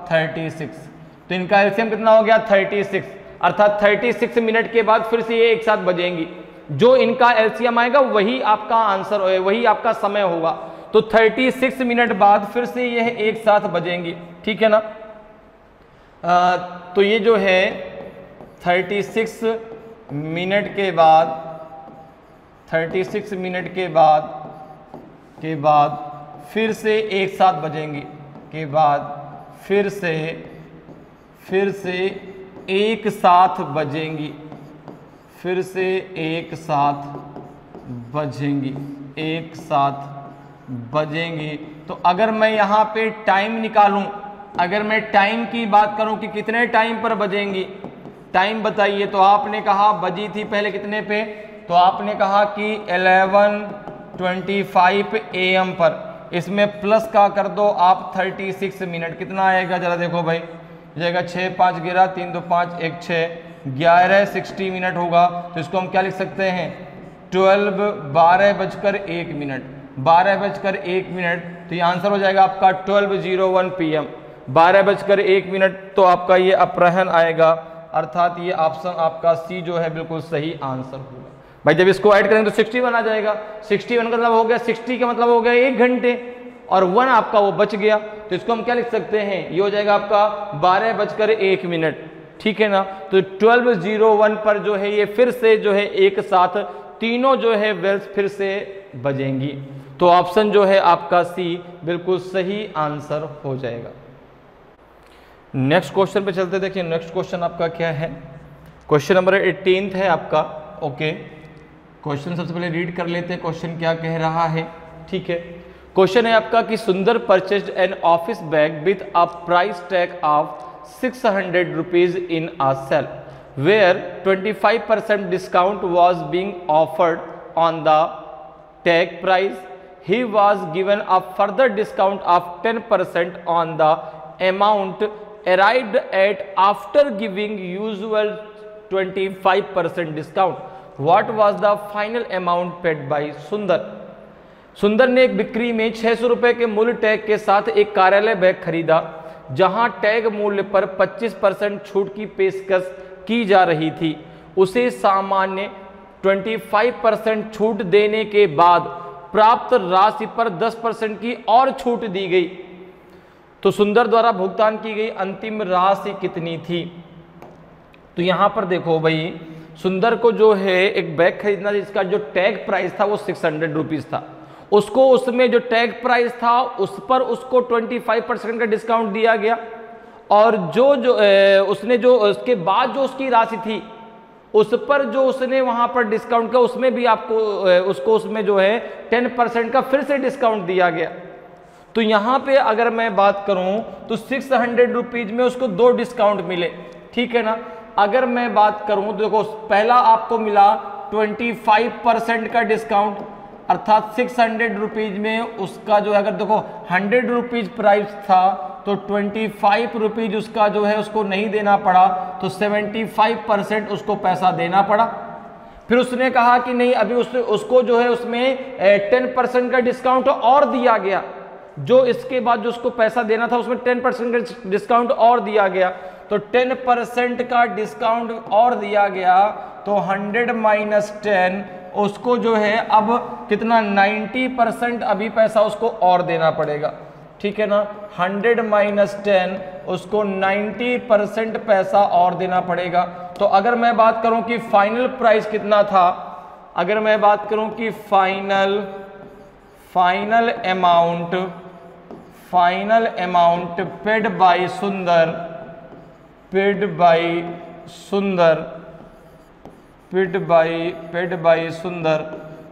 36। तो इनका एलसीएम कितना हो गया 36, अर्थात 36 मिनट के बाद फिर से ये एक साथ बजेंगी। जो इनका एलसीएम आएगा वही आपका आंसर, वही आपका समय होगा। तो 36 मिनट बाद फिर से यह एक साथ बजेंगी। ठीक है ना। तो ये जो है 36 मिनट के बाद, 36 मिनट के बाद फिर से एक साथ बजेंगी, के बाद फिर से एक साथ बजेंगी, फिर से एक साथ बजेंगी, एक साथ बजेंगी। तो अगर मैं यहाँ पे टाइम निकालूं, अगर मैं टाइम की बात करूं कि कितने टाइम पर बजेंगी, टाइम बताइए, तो आपने कहा बजी थी पहले कितने पे, तो आपने कहा कि 11:25 AM पर, इसमें प्लस का कर दो आप 36 मिनट, कितना आएगा जरा देखो भाई, जाएगा 6 5 गिरा 3 2 5 1 6, 11:60 मिनट होगा। तो इसको हम क्या लिख सकते हैं 12:01 मिनट, 12:01, तो ये आंसर हो जाएगा आपका 12:01 PM, 12:01 मिनट। तो आपका ये अपराह्न आएगा, अर्थात ये ऑप्शन आपका सी जो है बिल्कुल सही आंसर होगा। भाई जब इसको ऐड करेंगे तो 61 आ जाएगा, 61 का मतलब हो गया 60 का मतलब हो गया 1 घंटे, और 1 आपका वो बच गया। तो इसको हम क्या लिख सकते हैं, ये हो जाएगा आपका 12:01 मिनट। ठीक है ना। तो 12:01 पर जो है ये फिर से जो है एक साथ तीनों जो है बेल्स फिर से बजेंगी। तो ऑप्शन जो है आपका सी बिल्कुल सही आंसर हो जाएगा। नेक्स्ट क्वेश्चन पे चलते, देखिए नेक्स्ट क्वेश्चन आपका क्या है, क्वेश्चन नंबर 18 है आपका। ओके, क्वेश्चन सबसे पहले रीड कर लेते हैं, क्वेश्चन क्या कह रहा है। ठीक है, क्वेश्चन है आपका कि Sundar purchased an office bag with a price tag of 600 rupees in a sale where 25% discount was being offered on the tag price. He was given a further discount of 10% on the amount arrived at after giving usual 25% discount. What was the final amount paid by Sundar? सुंदर ने एक बिक्री में 600 रुपए के मूल्य tag के साथ एक कार्यालय बैग खरीदा, जहां टैग मूल्य पर 25% छूट की पेशकश की जा रही थी। उसे सामान्य 25% छूट देने के बाद प्राप्त राशि पर 10% की और छूट दी गई। तो सुंदर द्वारा भुगतान की गई अंतिम राशि कितनी थी। तो यहां पर देखो भाई, सुंदर को जो है एक बैग खरीदना, जिसका जो टैग प्राइस था वो 600 रुपीज था। उसको उसमें जो टैग प्राइस था उस पर उसको 25% का डिस्काउंट दिया गया, और उसने जो उसके बाद जो उसकी राशि थी उस पर जो उसने वहां पर डिस्काउंट किया, उसमें भी आपको उसको उसमें जो है 10% का फिर से डिस्काउंट दिया गया। तो यहां पे अगर मैं बात करूं तो 600 रुपीज में उसको 2 डिस्काउंट मिले। ठीक है ना। अगर मैं बात करूं तो देखो, पहला आपको मिला 25% का डिस्काउंट, अर्थात 600 रुपीज में उसका जो है, अगर देखो 100 रुपीज प्राइस था तो 25 रुपीज उसका जो है उसको नहीं देना पड़ा, तो 75% उसको पैसा देना पड़ा। फिर उसने कहा कि नहीं, अभी उसको जो है उसमें 10% का डिस्काउंट और दिया गया, जो इसके बाद जो उसको पैसा देना था उसमें 10% का डिस्काउंट और दिया गया, तो 10% का डिस्काउंट और दिया गया, तो 100 माइनस 10 उसको जो है अब कितना 90% अभी पैसा उसको और देना पड़ेगा, ठीक है ना। 100 माइनस 10 उसको 90% पैसा और देना पड़ेगा। तो अगर मैं बात करूं कि फाइनल प्राइस कितना था, अगर मैं बात करूं कि फाइनल अमाउंट पेड बाय सुंदर,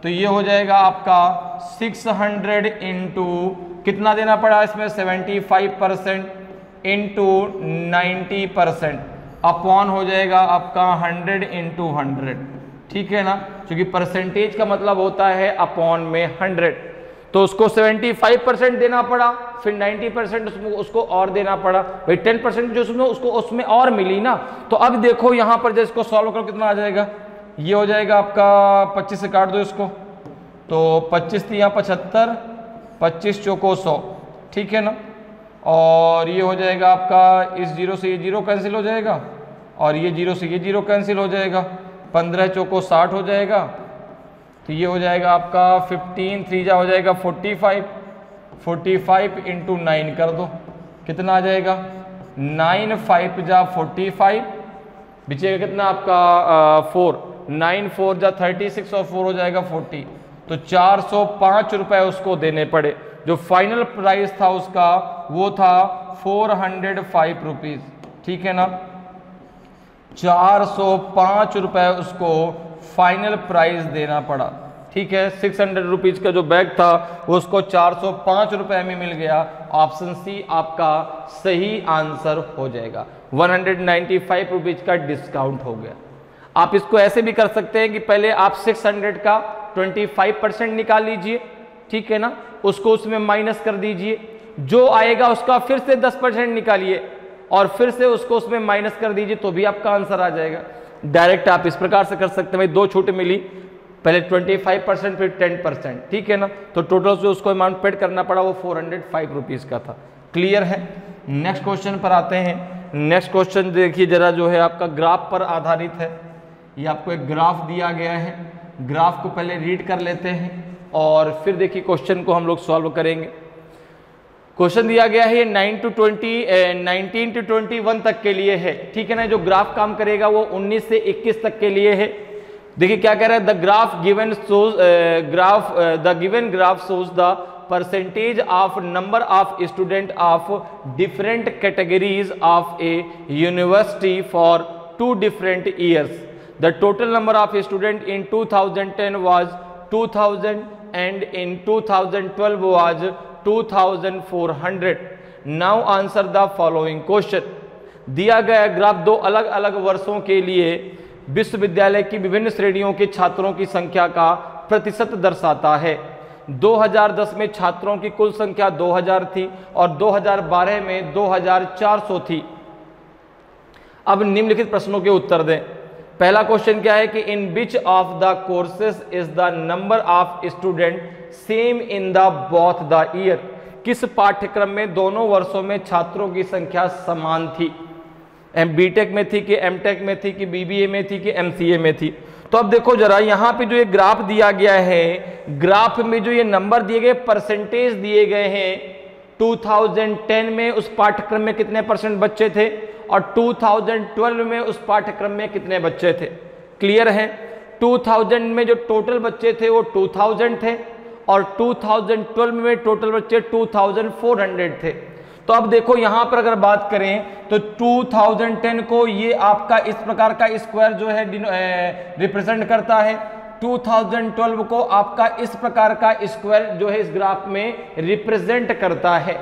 तो ये हो जाएगा आपका 600 इंटू कितना देना पड़ा इसमें 75% इंटू 90% अपॉन हो जाएगा आपका 100 इंटू 100, ठीक है ना, क्योंकि परसेंटेज का मतलब होता है अपॉन में 100। तो उसको 75% देना पड़ा, फिर 90% उसको और देना पड़ा, भाई 10% जो उसको उसमें और मिली ना। तो अब देखो यहाँ पर जब इसको सॉल्व करो कितना आ जाएगा, ये हो जाएगा आपका 25 से काट दो इसको, तो 25 3 75, 25 चौको 100, ठीक है ना। और ये हो जाएगा आपका इस 0 से ये 0 कैंसिल हो जाएगा, और ये 0 से ये 0 कैंसिल हो जाएगा, 15 चौको 60 हो जाएगा, तो ये हो जाएगा आपका 15 3 जा हो जाएगा 45 इंटू 9 कर दो, कितना आ जाएगा 9 5 जा 45, बचेगा कितना आपका 4, 9 4 जा 36 और 4 हो जाएगा 40, तो 405 रुपए उसको देने पड़े। जो फाइनल प्राइस था उसका वो था 405 रुपीज, ठीक है ना। 405 रुपए उसको फाइनल प्राइस देना पड़ा, ठीक है। 600 रुपीज का जो बैग था वो उसको 405 रुपए में मिल गया। ऑप्शन सी आपका सही आंसर हो जाएगा। 195 रुपीज का डिस्काउंट हो गया। आप इसको ऐसे भी कर सकते हैं कि पहले आप 600 का 25% निकाल लीजिए, ठीक है ना, उसको उसमें माइनस कर दीजिए, जो आएगा उसका फिर से 10% निकालिए और फिर से उसको उसमें माइनस कर दीजिए, तो भी आपका आंसर आ जाएगा। डायरेक्ट आप इस प्रकार से कर सकते हैं, भाई दो छूट मिली, पहले 25% फिर 10%, ठीक है ना, तो टोटल जो उसको अमाउंट पेड करना पड़ा वो 405 रुपीज का था। क्लियर है। नेक्स्ट क्वेश्चन पर आते हैं। नेक्स्ट क्वेश्चन देखिए जरा, जो है आपका ग्राफ पर आधारित है। ये आपको एक ग्राफ दिया गया है, ग्राफ को पहले रीड कर लेते हैं और फिर देखिए क्वेश्चन को हम लोग सॉल्व करेंगे। क्वेश्चन दिया गया है 19 to 21 तक के लिए है, ठीक है ना। जो ग्राफ काम करेगा वो 19 से 21 तक के लिए है। देखिए क्या कह रहा है, the given graph shows the percentage of number of student of different categories of A university for 2 different years. The total number of students in 2010 was 2000 and in 2012 was 2400. Now answer the following question. दिया गया graph दो अलग अलग वर्षों के लिए विश्वविद्यालय की विभिन्न श्रेणियों के छात्रों की संख्या का प्रतिशत दर्शाता है। 2010 में छात्रों की कुल संख्या 2000 थी और 2012 में 2400 थी। अब निम्नलिखित प्रश्नों के उत्तर दें। पहला क्वेश्चन क्या है कि in which of the courses is the number of student same in the both the year. किस पाठ्यक्रम में दोनों वर्षों में छात्रों की संख्या समान थी। बीटेक में थी कि एमटेक में थी कि बीबीए में थी कि एमसीए में थी। तो अब देखो जरा यहाँ पे जो ये ग्राफ दिया गया है, ग्राफ में जो ये नंबर दिए गए, परसेंटेज दिए गए हैं। 2010 में उस पाठ्यक्रम में कितने % बच्चे थे और 2012 में उस पाठ्यक्रम में कितने बच्चे थे। क्लियर है। 2000 में जो टोटल बच्चे थे वो 2000 थे और 2012 में टोटल बच्चे 2400 थे। तो अब देखो यहां पर अगर बात करें तो 2010 को ये आपका इस प्रकार का स्क्वायर जो है रिप्रेजेंट करता है। 2012 को आपका इस प्रकार का स्क्वायर जो है इस ग्राफ में रिप्रेजेंट करता है।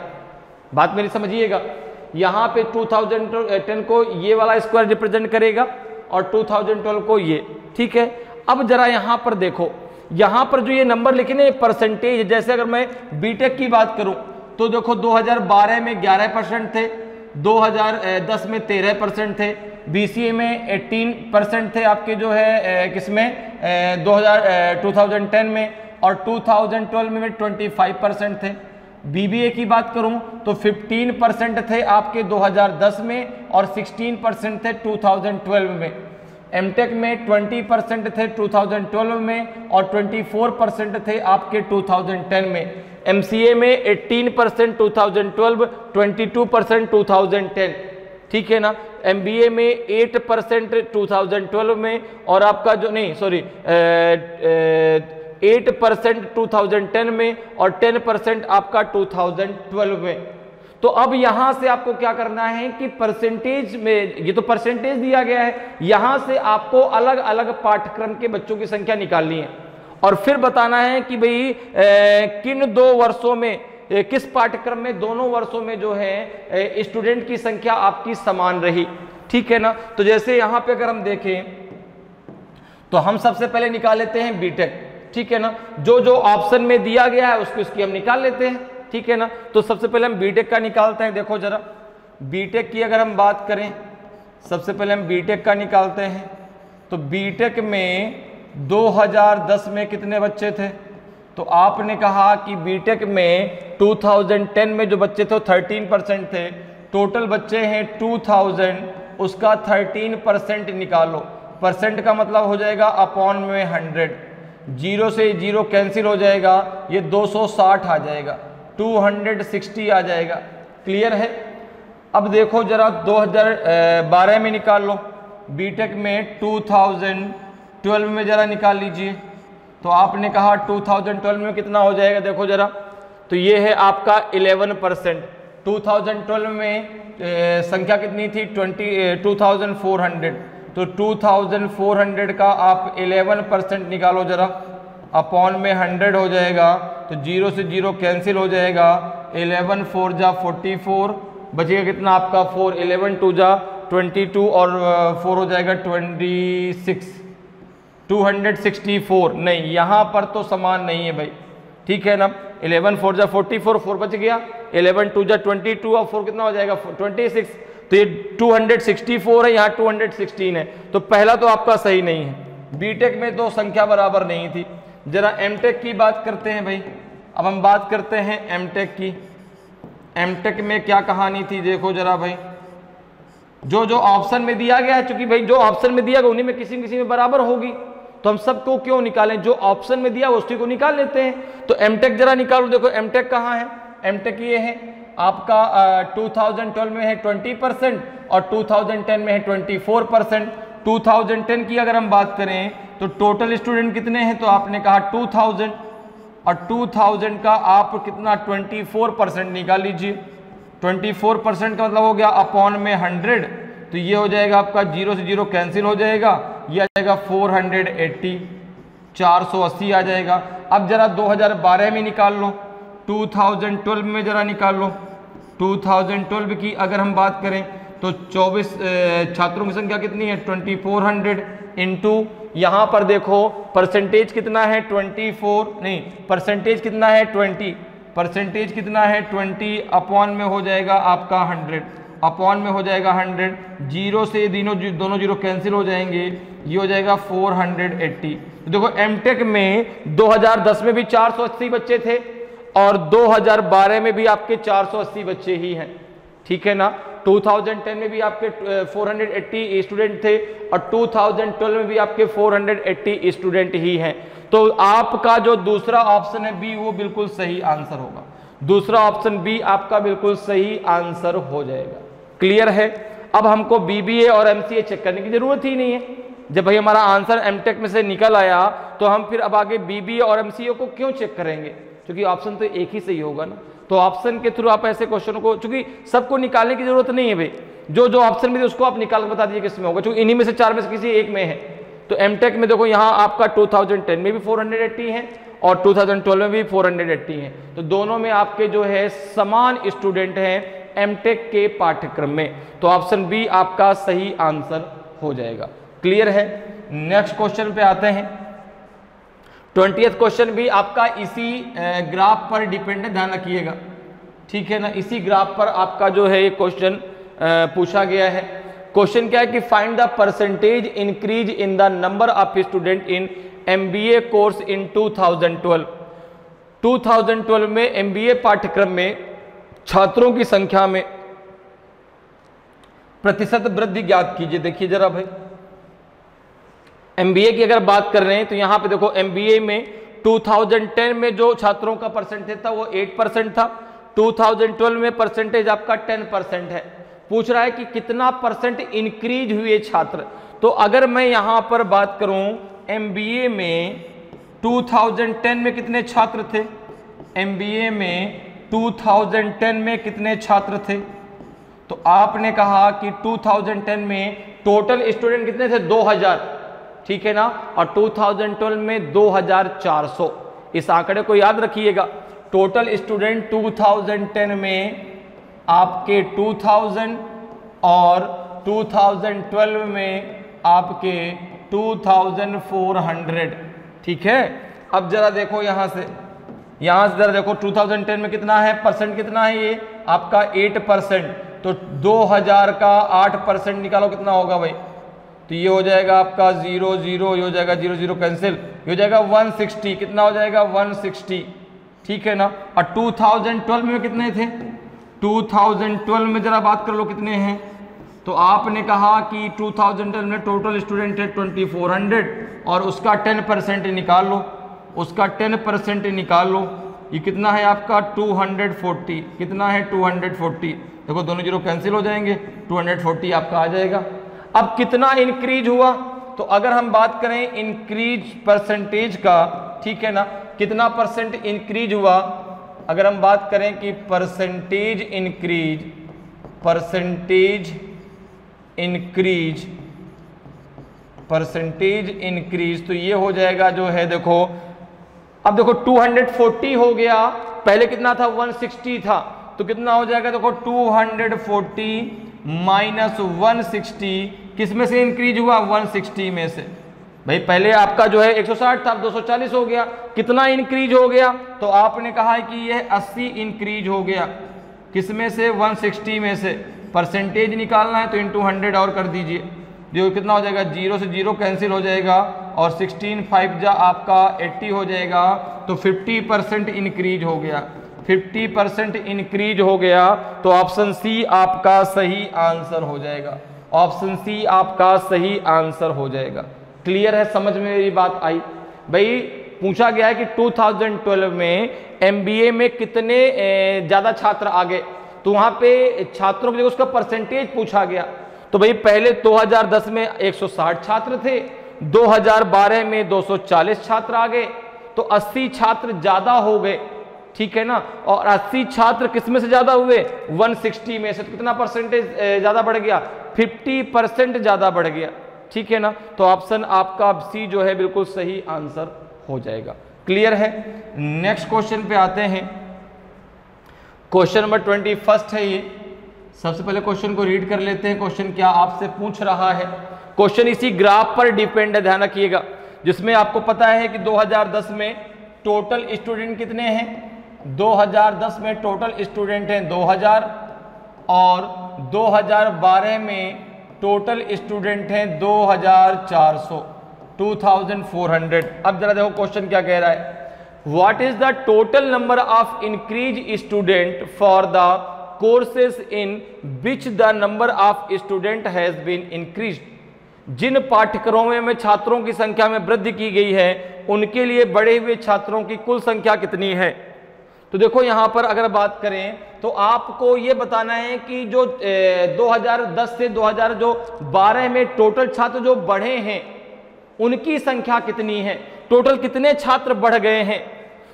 बात मेरी समझिएगा, यहां पे 2010 को ये वाला स्क्वायर रिप्रेजेंट करेगा और 2012 को ये, ठीक है। अब जरा यहां पर देखो, यहाँ पर जो ये नंबर लिखे ना, ये परसेंटेज। जैसे अगर मैं बीटेक की बात करूँ तो देखो 2012 में 11% थे, 2010 में 13% थे, बीसीए में 18% थे आपके जो है किसमें 2010 में, और 2012 में 25% थे। बीबीए की बात करूं तो 15% थे आपके 2010 में और 16% थे 2012 में। एमटेक में 20% थे 2012 में और 24% थे आपके 2010 में। एमसीए में 18% 2012, 22% 2010, ठीक है ना। एमबीए में 8% 2012 में और आपका जो नहीं सॉरी 8% 2010 में और 10% आपका 2012 में। तो अब यहां से आपको क्या करना है कि परसेंटेज में, ये तो परसेंटेज दिया गया है, यहां से आपको अलग अलग पाठ्यक्रम के बच्चों की संख्या निकालनी है और फिर बताना है कि भाई किन 2 वर्षों में, किस पाठ्यक्रम में दोनों वर्षों में जो है स्टूडेंट की संख्या आपकी समान रही, ठीक है ना। तो जैसे यहां पे अगर हम देखें तो हम सबसे पहले निकाल लेते हैं बीटेक, ठीक है ना। जो जो ऑप्शन में दिया गया है उसकी हम निकाल लेते हैं, ठीक है ना। तो सबसे पहले हम बीटेक का निकालते हैं। देखो जरा बीटेक की अगर हम बात करें, सबसे पहले हम बीटेक का निकालते हैं। तो बीटेक में 2010 में कितने बच्चे थे, तो आपने कहा कि बीटेक में 2010 में जो बच्चे थे वो 13% थे। टोटल बच्चे हैं 2000, उसका 13% निकालो। परसेंट का मतलब हो जाएगा अपॉन में 100, 0 से 0 कैंसिल हो जाएगा, ये 260 आ जाएगा, 260 आ जाएगा। क्लियर है। अब देखो जरा 2012 में निकाल लो, बीटेक में 2012 में जरा निकाल लीजिए। तो आपने कहा 2012 में कितना हो जाएगा, देखो जरा, तो ये है आपका 11%। 2012 में संख्या कितनी थी 2400, तो 2400 का आप 11% निकालो जरा, अपॉन में 100 हो जाएगा, तो 0 से 0 कैंसिल हो जाएगा, 11 4 जा 44, बचेगा कितना आपका 4, 11 2 जा 22 और 4 हो जाएगा 26, 264। नहीं, यहाँ पर तो समान नहीं है भाई, ठीक है ना। 11 4 जा 44, 4 बच गया, 11 2 जा 22 और 4 कितना हो जाएगा 26, तो ये 264 है, यहाँ 216 है। तो पहला तो आपका सही नहीं है, बीटेक में तो संख्या बराबर नहीं थी। जरा एमटेक की बात करते हैं भाई। अब हम बात करते हैं एमटेक की। एमटेक में क्या कहानी थी, देखो जरा भाई, जो जो ऑप्शन में दिया गया है, चूंकि भाई जो ऑप्शन में दिया गया उन्हीं में किसी न किसी में बराबर होगी, तो हम सबको क्यों निकालें, जो ऑप्शन में दिया उसी को निकाल लेते हैं। तो एमटेक जरा निकालो। देखो एमटेक कहाँ है, एमटेक ये है आपका 2012 में है 20% और 2010 में है 24%। 2010 की अगर हम बात करें तो टोटल स्टूडेंट कितने हैं, तो आपने कहा 2000 और 2000 का आप कितना 24% निकाल लीजिए। 24% का मतलब हो गया अपॉन में 100, तो ये हो जाएगा आपका 0 से 0 कैंसिल हो जाएगा, ये आ जाएगा 480, 480 आ जाएगा। अब जरा 2012 में निकाल लो, 2012 में जरा निकाल लो। 2012 की अगर हम बात करें तो 24 छात्रों की संख्या कितनी है 2400 इंटू, यहाँ पर देखो परसेंटेज कितना है 24, नहीं परसेंटेज कितना है 20, परसेंटेज कितना है 20 अपॉन में हो जाएगा आपका 100, अपॉन में हो जाएगा 100, 0 से दोनों जीरो कैंसिल हो जाएंगे, ये हो जाएगा 480। देखो एमटेक में 2010 में भी 480 बच्चे थे और 2012 में भी आपके 480 बच्चे ही हैं, ठीक है ना। 2010 में भी आपके 480 स्टूडेंट थे और 2012 में भी आपके 480 स्टूडेंट ही हैं। तो आपका जो दूसरा ऑप्शन है बी, वो बिल्कुल सही आंसर होगा। दूसरा ऑप्शन बी आपका बिल्कुल सही आंसर हो जाएगा। क्लियर है। अब हमको बीबीए और एमसीए चेक करने की जरूरत ही नहीं है। जब भाई हमारा आंसर एमटेक में से निकल आया तो हम फिर अब आगे बीबीए और एमसीए को क्यों चेक करेंगे, क्योंकि ऑप्शन तो एक ही सही होगा ना। तो ऑप्शन के थ्रू आप ऐसे क्वेश्चन को, चूंकि सबको निकालने की जरूरत नहीं है भाई, जो जो ऑप्शन में उसको आप निकाल कर बता दीजिए किस में होगा, क्योंकि इन्हीं में से 4 में से किसी एक में है। तो एमटेक में देखो यहाँ आपका 2010 में भी 480 है और 2012 में भी 480 है, तो दोनों में आपके जो है समान स्टूडेंट हैं एमटेक के पाठ्यक्रम में। तो ऑप्शन बी आपका सही आंसर हो जाएगा। क्लियर है। नेक्स्ट क्वेश्चन पे आते हैं। 20th क्वेश्चन भी आपका इसी ग्राफ पर डिपेंड है, ध्यान रखिएगा, ठीक है ना। इसी ग्राफ पर आपका जो है ये क्वेश्चन पूछा गया है। क्वेश्चन क्या है कि find the percentage increase in the number of student in MBA course in 2012। 2012 में एमबीए पाठ्यक्रम में छात्रों की संख्या में प्रतिशत वृद्धि ज्ञात कीजिए। देखिए जरा भाई, एमबीए की अगर बात कर रहे हैं तो यहां पे देखो एमबीए में 2010 में जो छात्रों का परसेंटेज था वो 8% था, 2012 में परसेंटेज आपका 10% है। पूछ रहा है कि कितना परसेंट इंक्रीज हुए छात्र। तो अगर मैं यहां पर बात करूं एमबीए में 2010 में कितने छात्र थे, एमबीए में 2010 में कितने छात्र थे, तो आपने कहा कि 2010 में टोटल स्टूडेंट कितने थे, 2000, ठीक है ना, और 2012 में 2400। इस आंकड़े को याद रखिएगा। टोटल स्टूडेंट 2010 में आपके 2000 और 2012 में आपके 2400, ठीक है। अब जरा देखो यहां से जरा देखो 2010 में कितना है, परसेंट कितना है, ये आपका 8%। तो 2000 का 8% निकालो कितना होगा भाई, तो ये हो जाएगा आपका 0 0, ये हो जाएगा 0 0 कैंसिल, ये हो जाएगा 160, कितना हो जाएगा 160, ठीक है ना। और 2012 में कितने थे, 2012 में जरा बात कर लो कितने हैं, तो आपने कहा कि 2012 में टोटल स्टूडेंट है 2400 और उसका 10% निकाल लो, उसका 10% निकाल लो, ये कितना है आपका 240, कितना है 240, देखो दोनों जीरो कैंसिल हो जाएंगे, 240 आपका आ जाएगा। अब कितना इंक्रीज हुआ, तो अगर हम बात करें इंक्रीज परसेंटेज का, ठीक है ना, कितना परसेंट इंक्रीज हुआ, अगर हम बात करें कि परसेंटेज इंक्रीज तो ये हो जाएगा जो है, देखो अब देखो 240 हो गया, पहले कितना था 160 था, तो कितना हो जाएगा, देखो 240 माइनस 160 किस में से इंक्रीज हुआ, 160 में से। भाई पहले आपका जो है 160 था, अब 240 हो गया, कितना इंक्रीज हो गया, तो आपने कहा है कि यह 80 इंक्रीज हो गया, किस में से, 160 में से। परसेंटेज निकालना है तो इंटू 100 और कर दीजिए, जो कितना हो जाएगा, 0 से 0 कैंसिल हो जाएगा और 16 5 जा आपका 80 हो जाएगा, तो 50% इंक्रीज हो गया, 50% इंक्रीज हो गया, तो ऑप्शन सी आपका सही आंसर हो जाएगा, ऑप्शन सी आपका सही आंसर हो जाएगा। क्लियर है, समझ में मेरी बात आई। भाई पूछा गया है कि 2012 में एमबीए में कितने ज़्यादा छात्र आ गए, तो वहाँ पे छात्रों के उसका परसेंटेज पूछा गया। तो भाई पहले 2010 में 160 छात्र थे, 2012 में 240 छात्र आ गए, तो 80 छात्र ज़्यादा हो गए, ठीक है ना। और 80 छात्र किस में से ज़्यादा हुए, 160 में से, तो कितना परसेंटेज ज़्यादा बढ़ गया, 50% ज़्यादा बढ़ गया, ठीक है ना। तो ऑप्शन आपका सी जो है बिल्कुल सही आंसर हो जाएगा। क्लियर है। नेक्स्ट क्वेश्चन पे आते हैं, क्वेश्चन नंबर 21 है ये। सबसे पहले क्वेश्चन को रीड कर लेते हैं, क्वेश्चन क्या आपसे पूछ रहा है। क्वेश्चन इसी ग्राफ पर डिपेंड है, ध्यान रखिएगा, जिसमें आपको पता है कि 2010 में टोटल स्टूडेंट कितने हैं, 2010 में टोटल स्टूडेंट हैं 2000 और 2012 में टोटल स्टूडेंट हैं 2400, 2400। अब जरा देखो क्वेश्चन क्या कह रहा है, what is the total number of increase student for the courses in which the number of student has been increase. जिन पाठ्यक्रमों में छात्रों की संख्या में वृद्धि की गई है उनके लिए बढ़े हुए छात्रों की कुल संख्या कितनी है। तो देखो यहां पर अगर बात करें तो आपको ये बताना है कि जो 2010 से 2012 में टोटल छात्र जो बढ़े हैं उनकी संख्या कितनी है, टोटल कितने छात्र बढ़ गए हैं।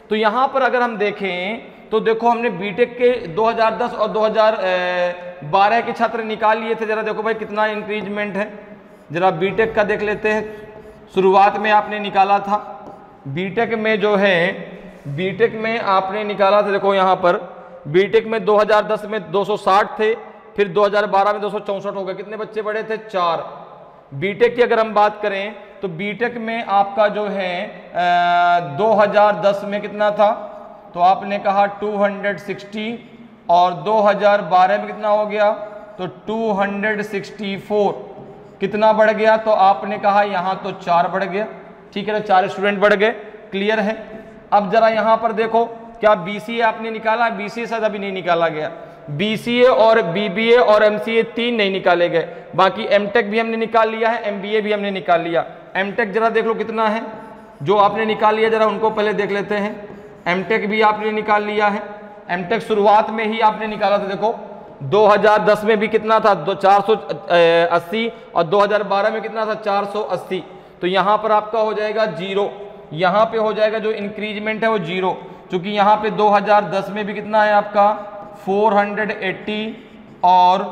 तो यहां पर अगर हम देखें तो देखो हमने बीटेक के 2010 और 2012 के छात्र निकाल लिए थे, जरा देखो भाई कितना इंक्रीजमेंट है। जरा बीटेक का देख लेते हैं, शुरुआत में आपने निकाला था बीटेक में जो है, बीटेक में आपने निकाला था, देखो यहाँ पर बीटेक में 2010 में 260 थे, फिर 2012 में 264 हो गए, कितने बच्चे बढ़े थे, 4। बीटेक की अगर हम बात करें तो बीटेक में आपका जो है 2010 में कितना था, तो आपने कहा 260 और 2012 में कितना हो गया, तो 264। कितना बढ़ गया, तो आपने कहा यहाँ तो 4 बढ़ गया, ठीक है ना, 4 स्टूडेंट बढ़ गए, क्लियर है। अब जरा यहाँ पर देखो, क्या बीसीए आपने निकाला, बीसीए शायद अभी नहीं निकाला गया, बीसीए और बीबीए और एमसीए 3 नहीं निकाले गए, बाकी एमटेक भी हमने निकाल लिया है, एमबीए भी हमने निकाल लिया। एमटेक जरा देख लो कितना है, जो आपने निकाल लिया जरा उनको पहले देख लेते हैं। एमटेक भी आपने निकाल लिया है, एमटेक शुरुआत में ही आपने निकाला था, देखो 2010 में भी कितना था, 480 और 2012 में कितना था, 480। तो यहाँ पर आपका हो जाएगा 0, यहाँ पे हो जाएगा जो इंक्रीजमेंट है वो 0, क्योंकि यहाँ पे 2010 में भी कितना है आपका 480 और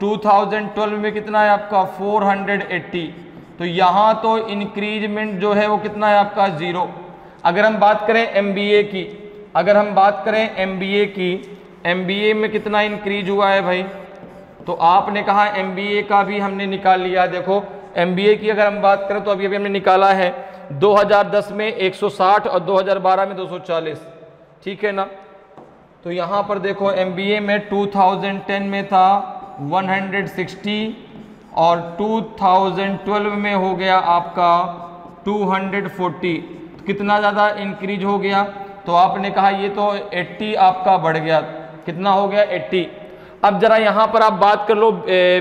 2012 में कितना है आपका 480, तो यहाँ तो इंक्रीजमेंट जो है वो कितना है आपका 0। अगर हम बात करें एमबीए की, अगर हम बात करें एमबीए की, एमबीए में कितना इंक्रीज हुआ है भाई, तो आपने कहा एमबीए का भी हमने निकाल लिया। देखो एमबीए की अगर हम बात करें तो अभी अभी हमने निकाला है 2010 में 160 और 2012 में 240, ठीक है ना। तो यहाँ पर देखो एमबीए में 2010 में था 160 और 2012 में हो गया आपका 240, कितना ज़्यादा इंक्रीज हो गया, तो आपने कहा ये तो 80 आपका बढ़ गया, कितना हो गया 80। अब जरा यहाँ पर आप बात कर लो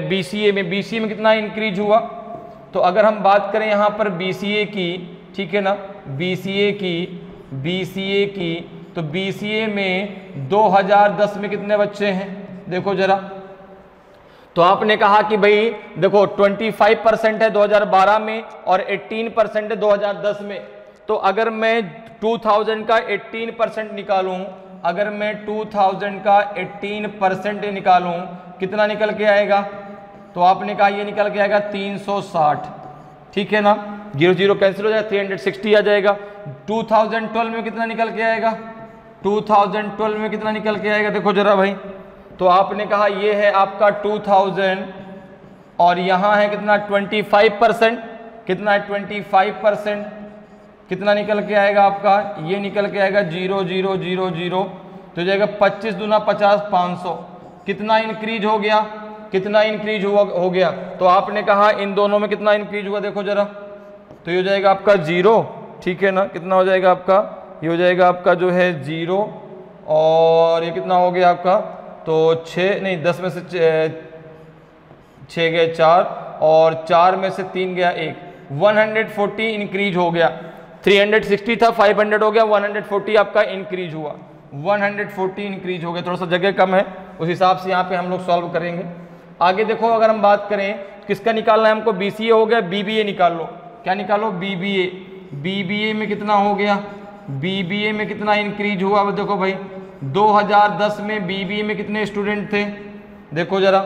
बीसीए में, बीसीए में कितना इंक्रीज हुआ, तो अगर हम बात करें यहाँ पर बीसीए की, ठीक है ना, बीसीए की, तो बीसीए में 2010 में कितने बच्चे हैं, देखो जरा, तो आपने कहा कि भाई देखो 25% है 2012 में और 18% है 2010 में, तो अगर मैं 2000 का 18% निकालूं, अगर मैं 2000 का 18% निकालूं, कितना निकल के आएगा, तो आपने कहा ये निकल के आएगा 360, ठीक है ना, 0 0 कैंसिल हो जाएगा, 360 आ जाएगा। 2012 में कितना निकल के आएगा, 2012 में कितना निकल के आएगा, देखो जरा भाई, तो आपने कहा ये है आपका 2000 और यहाँ है कितना 25%, कितना है 25%, कितना निकल के आएगा आपका, ये निकल के आएगा 0 0 0 0, तो जाएगा 25 दूना 50, 500, कितना इंक्रीज हो गया, कितना इंक्रीज हो गया, तो आपने कहा इन दोनों में कितना इंक्रीज हुआ, देखो जरा, तो ये हो जाएगा आपका 0, ठीक है ना, कितना हो जाएगा आपका, ये हो जाएगा आपका जो है 0 और ये कितना हो गया आपका, तो 6 नहीं 10 में से 6 गए 4 और 4 में से 3 गया 1, 140 इंक्रीज हो गया, 360 था 500 हो गया, 140 आपका इंक्रीज हुआ, 140 इंक्रीज हो गया, थोड़ा सा जगह कम है उस हिसाब से यहाँ पे हम लोग सॉल्व करेंगे। आगे देखो अगर हम बात करें किसका निकालना है हमको, बीसीए हो गया, बीबीए निकाल लो, क्या निकालो, बीबीए, बीबीए में कितना हो गया, बीबीए में कितना इंक्रीज हुआ, अब देखो भाई 2010 में बीबीए में कितने स्टूडेंट थे, देखो जरा,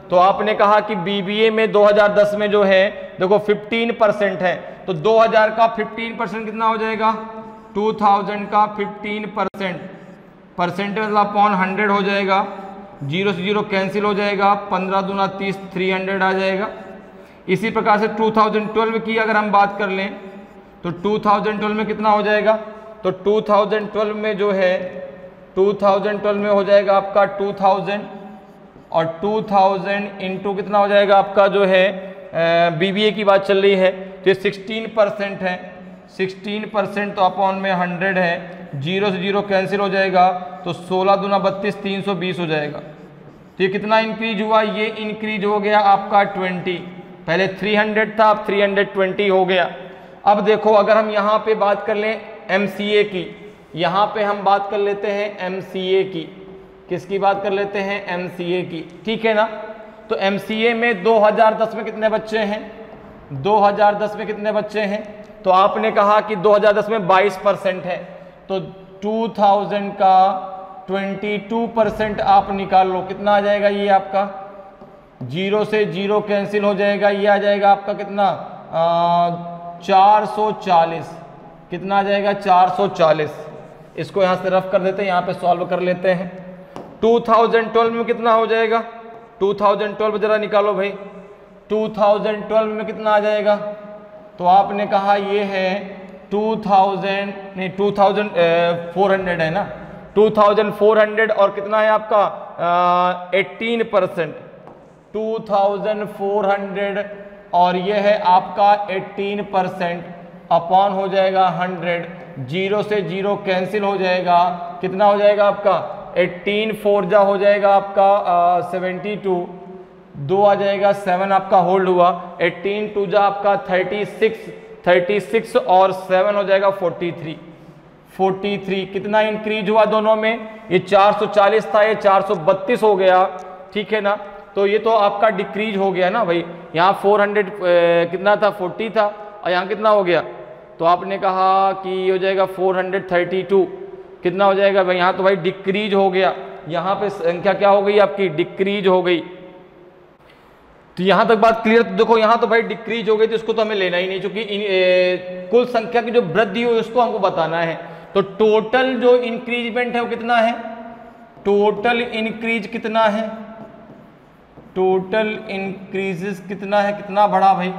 तो आपने कहा कि बीबीए में 2010 में जो है देखो 15% है, तो 2000 का 15% कितना हो जाएगा, 2000 का 15%, परसेंट मतलब अपॉन 100 हो जाएगा, 0 से 0 कैंसिल हो जाएगा, 15 दूना 30, 300 आ जाएगा। इसी प्रकार से 2012 की अगर हम बात कर लें तो 2012 में कितना हो जाएगा, तो 2012 में जो है 2012 में हो जाएगा आपका 2000 और 2000 इंटू कितना हो जाएगा आपका जो है बीबीए की बात चल रही है, तो ये 16% है, 16% तो अपॉन में 100 है, 0 से 0 कैंसिल हो जाएगा, तो 16 दूना 32, 320 हो जाएगा। तो ये कितना इंक्रीज हुआ, ये इंक्रीज हो गया आपका 20, पहले 300 था अब 320 हो गया। अब देखो अगर हम यहाँ पे बात कर लें एमसीए की, यहाँ पे हम बात कर लेते हैं एमसीए की, किसकी बात कर लेते हैं, एमसीए की, ठीक है ना। तो एमसीए में 2010 में कितने बच्चे हैं, 2010 में कितने बच्चे हैं, तो आपने कहा कि 2010 में 22% है, तो 2000 का 22% आप निकाल लो, कितना आ जाएगा, ये आपका 0 से 0 कैंसिल हो जाएगा, ये आ जाएगा आपका कितना 440, कितना आ जाएगा 440। इसको यहाँ से रफ कर देते हैं, यहाँ पे सॉल्व कर लेते हैं। 2012 में कितना हो जाएगा, 2012 जरा निकालो भाई, 2012 में कितना आ जाएगा, तो आपने कहा ये है 2000 नहीं 2400 है ना, 2400 और कितना है आपका 18%, 2400 और ये है आपका 18% अपॉन हो जाएगा 100, जीरो से जीरो कैंसिल हो जाएगा, कितना हो जाएगा आपका 18 4 जा हो जाएगा आपका 72, 2 आ जाएगा 7 आपका होल्ड हुआ, 18 2 जा आपका 36 और 7 हो जाएगा 43। कितना इंक्रीज हुआ दोनों में, ये 440 था, ये 432 हो गया, ठीक है ना। तो ये तो आपका डिक्रीज हो गया ना भाई, यहाँ 400 कितना था 40 था और यहाँ कितना हो गया, तो आपने कहा कि हो जाएगा 432, कितना हो जाएगा भाई, यहाँ तो भाई डिक्रीज हो गया, यहाँ पे संख्या क्या हो गई आपकी डिक्रीज हो गई। तो यहाँ तक बात क्लियर। तो देखो यहाँ तो भाई डिक्रीज हो गई, तो इसको तो हमें लेना ही नहीं, क्योंकि कुल संख्या की जो वृद्धि हुई उसको हमको बताना है। तो टोटल जो इंक्रीजमेंट है वो कितना है, टोटल इंक्रीज कितना है, टोटल इंक्रीजेस कितना है, कितना बढ़ा भाई।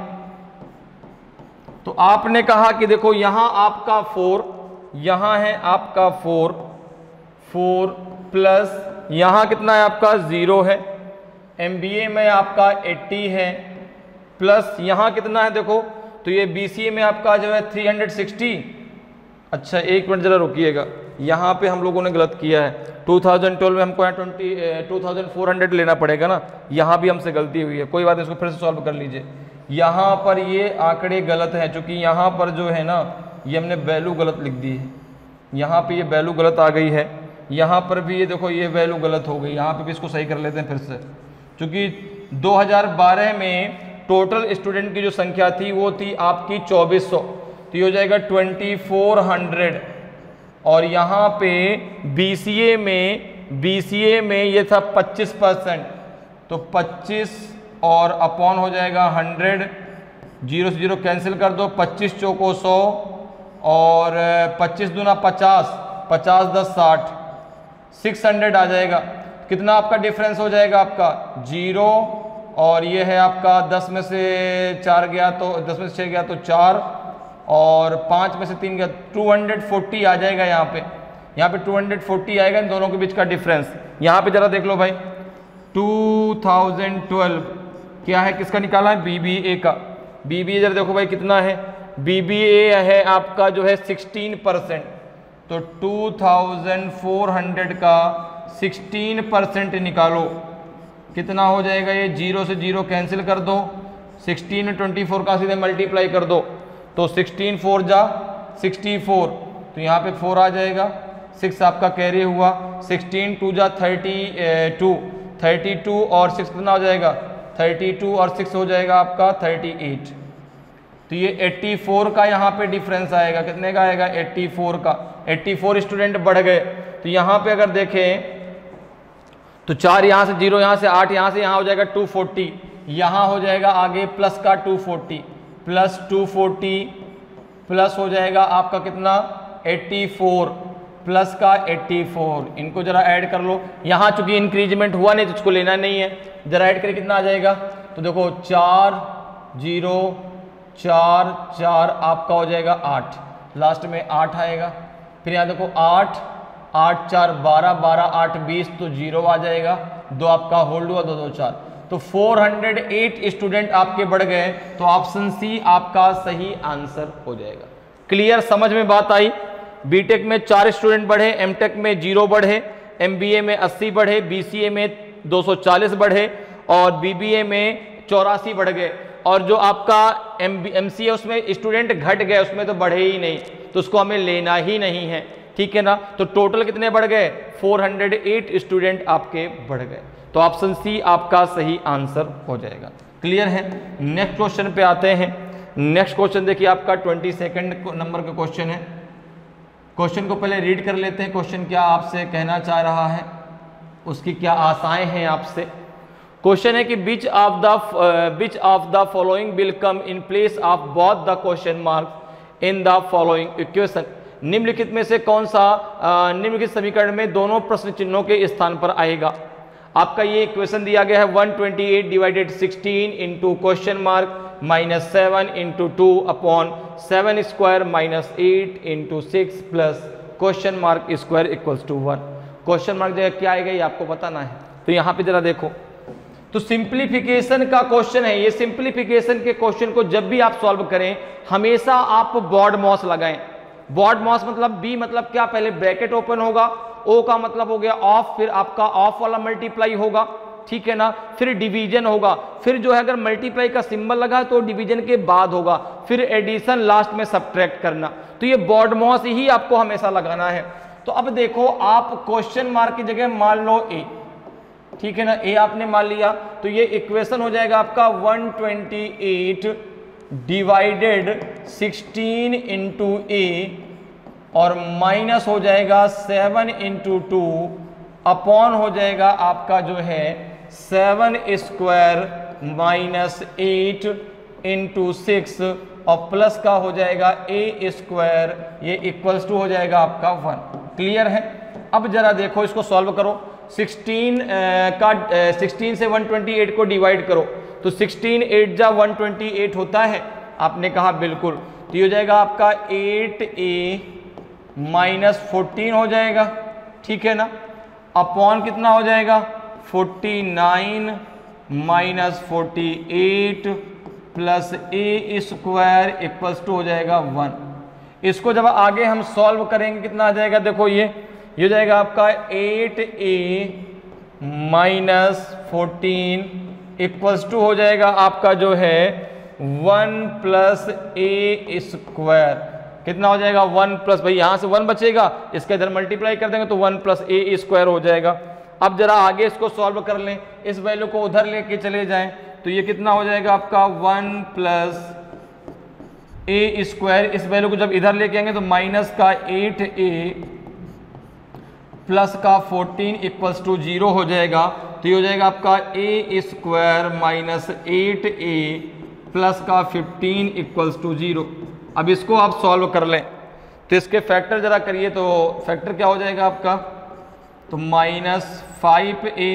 तो आपने कहा कि देखो यहां आपका 4, यहां है आपका 4 प्लस यहां कितना है आपका 0 है, MBA में आपका 80 है, प्लस यहां कितना है देखो, तो ये BCA में आपका जो है 360। अच्छा एक मिनट जरा रुकिएगा, यहाँ पे हम लोगों ने गलत किया है, 2012 में हमको यहाँ 2400 लेना पड़ेगा ना, यहाँ भी हमसे गलती हुई है, कोई बात नहीं, इसको फिर से सॉल्व कर लीजिए। यहाँ पर ये आंकड़े गलत हैं, क्योंकि यहाँ पर जो है ना ये हमने वैल्यू गलत लिख दी है, यहाँ पे ये वैल्यू गलत आ गई है, यहाँ पर भी ये देखो ये वैल्यू गलत हो गई, यहाँ पे भी इसको सही कर लेते हैं फिर से, क्योंकि 2012 में टोटल स्टूडेंट की जो संख्या थी वो थी आपकी 2400, तो ये हो जाएगा 2400, और यहाँ पे BCA में ये था 25%, तो 25 और अपॉन हो जाएगा 100, 0 से 0 कैंसिल कर दो, 25 चौको 100 और 25 दूना 50, 50 10 60, 600 आ जाएगा। कितना आपका डिफरेंस हो जाएगा आपका 0, और ये है आपका 10 में से 4 गया तो 10 में से 6 गया तो 4, और 5 में से 3 गया, 240 आ जाएगा यहाँ पे 240 आएगा इन दोनों के बीच का डिफरेंस। यहाँ पे जरा देख लो भाई, 2012 क्या है, किसका निकाला है, BBA का। BBA जरा देखो भाई कितना है, BBA है आपका जो है 16%, तो 2400 का 16% निकालो, कितना हो जाएगा, ये 0 से 0 कैंसिल कर दो, 16 और 24 का सीधे मल्टीप्लाई कर दो, तो 16 4 जा 64, तो यहाँ पे 4 आ जाएगा, 6 आपका कैरी हुआ, 16 2 जा 32 और 6 कितना हो जाएगा 32 और 6 हो जाएगा आपका 38, तो ये 84 का यहाँ पे डिफरेंस आएगा, कितने का आएगा 84 का, 84 स्टूडेंट बढ़ गए। तो यहाँ पे अगर देखें तो 4 यहाँ से 0 यहाँ से 8 यहाँ से यहाँ हो जाएगा 240, यहाँ हो जाएगा आगे प्लस का 240 प्लस 240 प्लस हो जाएगा आपका कितना 84 प्लस का 84, इनको जरा ऐड कर लो, यहाँ चूंकि इंक्रीजमेंट हुआ नहीं तो इसको लेना नहीं है, जरा ऐड करके कितना आ जाएगा, तो देखो 4 0 4 4 आपका हो जाएगा 8, लास्ट में 8 आएगा, फिर यहाँ देखो 8 8 4 12 12 8 20, तो 0 आ जाएगा, 2 आपका होल्ड हुआ, 2 2 4, तो 408 स्टूडेंट आपके बढ़ गए, तो ऑप्शन सी आपका सही आंसर हो जाएगा। क्लियर, समझ में बात आई। बीटेक में 4 स्टूडेंट बढ़े, एमटेक में 0 बढ़े, एमबीए में 80 बढ़े, बीसीए में 240 बढ़े और बीबीए में 84 बढ़ गए, और जो आपका एमसीए उसमें स्टूडेंट घट गए, उसमें तो बढ़े ही नहीं, तो उसको हमें लेना ही नहीं है, ठीक है ना। तो टोटल कितने बढ़ गए, 408 स्टूडेंट आपके बढ़ गए, तो ऑप्शन सी आपका सही आंसर हो जाएगा। क्लियर है। नेक्स्ट क्वेश्चन पे आते हैं। नेक्स्ट क्वेश्चन देखिए आपका 22 नंबर का क्वेश्चन है। क्वेश्चन को पहले रीड कर लेते हैं, क्वेश्चन क्या आपसे कहना चाह रहा है, उसकी क्या आशाएं हैं आपसे। क्वेश्चन है कि विच of the following will come in place of both the question mark in the following equation. निम्नलिखित में से कौन सा निम्नलिखित समीकरण में दोनों प्रश्न चिन्हों के स्थान पर आएगा। आपका ये इक्वेशन दिया गया है 128 divided 16 into question mark minus 7 into 2 upon 7 square minus 8 into 6 plus question mark square equals to 1। Question mark जगह क्या आएगा ये आपको बताना है। तो यहाँ पे जरा देखो, तो सिंप्लीफिकेशन का क्वेश्चन है ये। सिंप्लीफिकेशन के क्वेश्चन को जब भी आप सॉल्व करें हमेशा आप बॉड मॉस लगाएं। बॉड मॉस मतलब बी मतलब क्या, पहले ब्रैकेट ओपन होगा, ओ का मतलब हो गया ऑफ, फिर आपका ऑफ वाला मल्टीप्लाई होगा, ठीक है ना, फिर डिवीजन होगा, फिर जो है अगर मल्टीप्लाई का सिंबल लगा तो डिवीजन के बाद होगा, फिर एडिशन, लास्ट में सब्ट्रैक्ट करना। तो ये बॉड मॉस ही आपको हमेशा लगाना है। तो अब देखो आप क्वेश्चन मार्क की जगह मान लो ए, ठीक है ना, ए आपने मान लिया, तो ये इक्वेशन हो जाएगा आपका 128 डिवाइडेड 16 इंटू ए और माइनस हो जाएगा 7 इंटू 2 अपॉन हो जाएगा आपका जो है 7 स्क्वायर माइनस 8 इंटू 6 और प्लस का हो जाएगा ए स्क्वायर, ये इक्वल्स टू हो जाएगा आपका 1। क्लियर है। अब जरा देखो इसको सॉल्व करो। 16 से 128 को डिवाइड करो तो 16 8 जा 128 होता है, आपने कहा बिल्कुल। तो ये हो जाएगा आपका 8a माइनस 14 हो जाएगा, ठीक है ना, अपॉन कितना हो जाएगा 49 minus 48 plus A square equals to हो जाएगा 1। इसको जब आगे हम सॉल्व करेंगे कितना आ जाएगा, देखो ये हो जाएगा आपका 8a माइनस 14 इक्वल्स टू हो जाएगा आपका जो है 1 प्लस ए स्क्वायर। कितना हो जाएगा 1 प्लस, भाई यहाँ से 1 बचेगा, इसके इधर मल्टीप्लाई कर देंगे तो 1 प्लस ए स्क्वायर हो जाएगा। अब जरा आगे इसको सॉल्व कर लें, इस वैल्यू को उधर लेके चले जाएं तो ये कितना हो जाएगा आपका 1 प्लस ए स्क्वायर। इस वैल्यू को जब इधर लेके आएंगे तो माइनस का 8a प्लस का 14 इक्वल्स टू 0 हो जाएगा। तो ये हो जाएगा आपका ए स्क्वायर माइनस 8a प्लस का 15 इक्वल्स टू 0। अब इसको आप सॉल्व कर लें तो इसके फैक्टर जरा करिए, तो फैक्टर क्या हो जाएगा आपका, तो minus 5a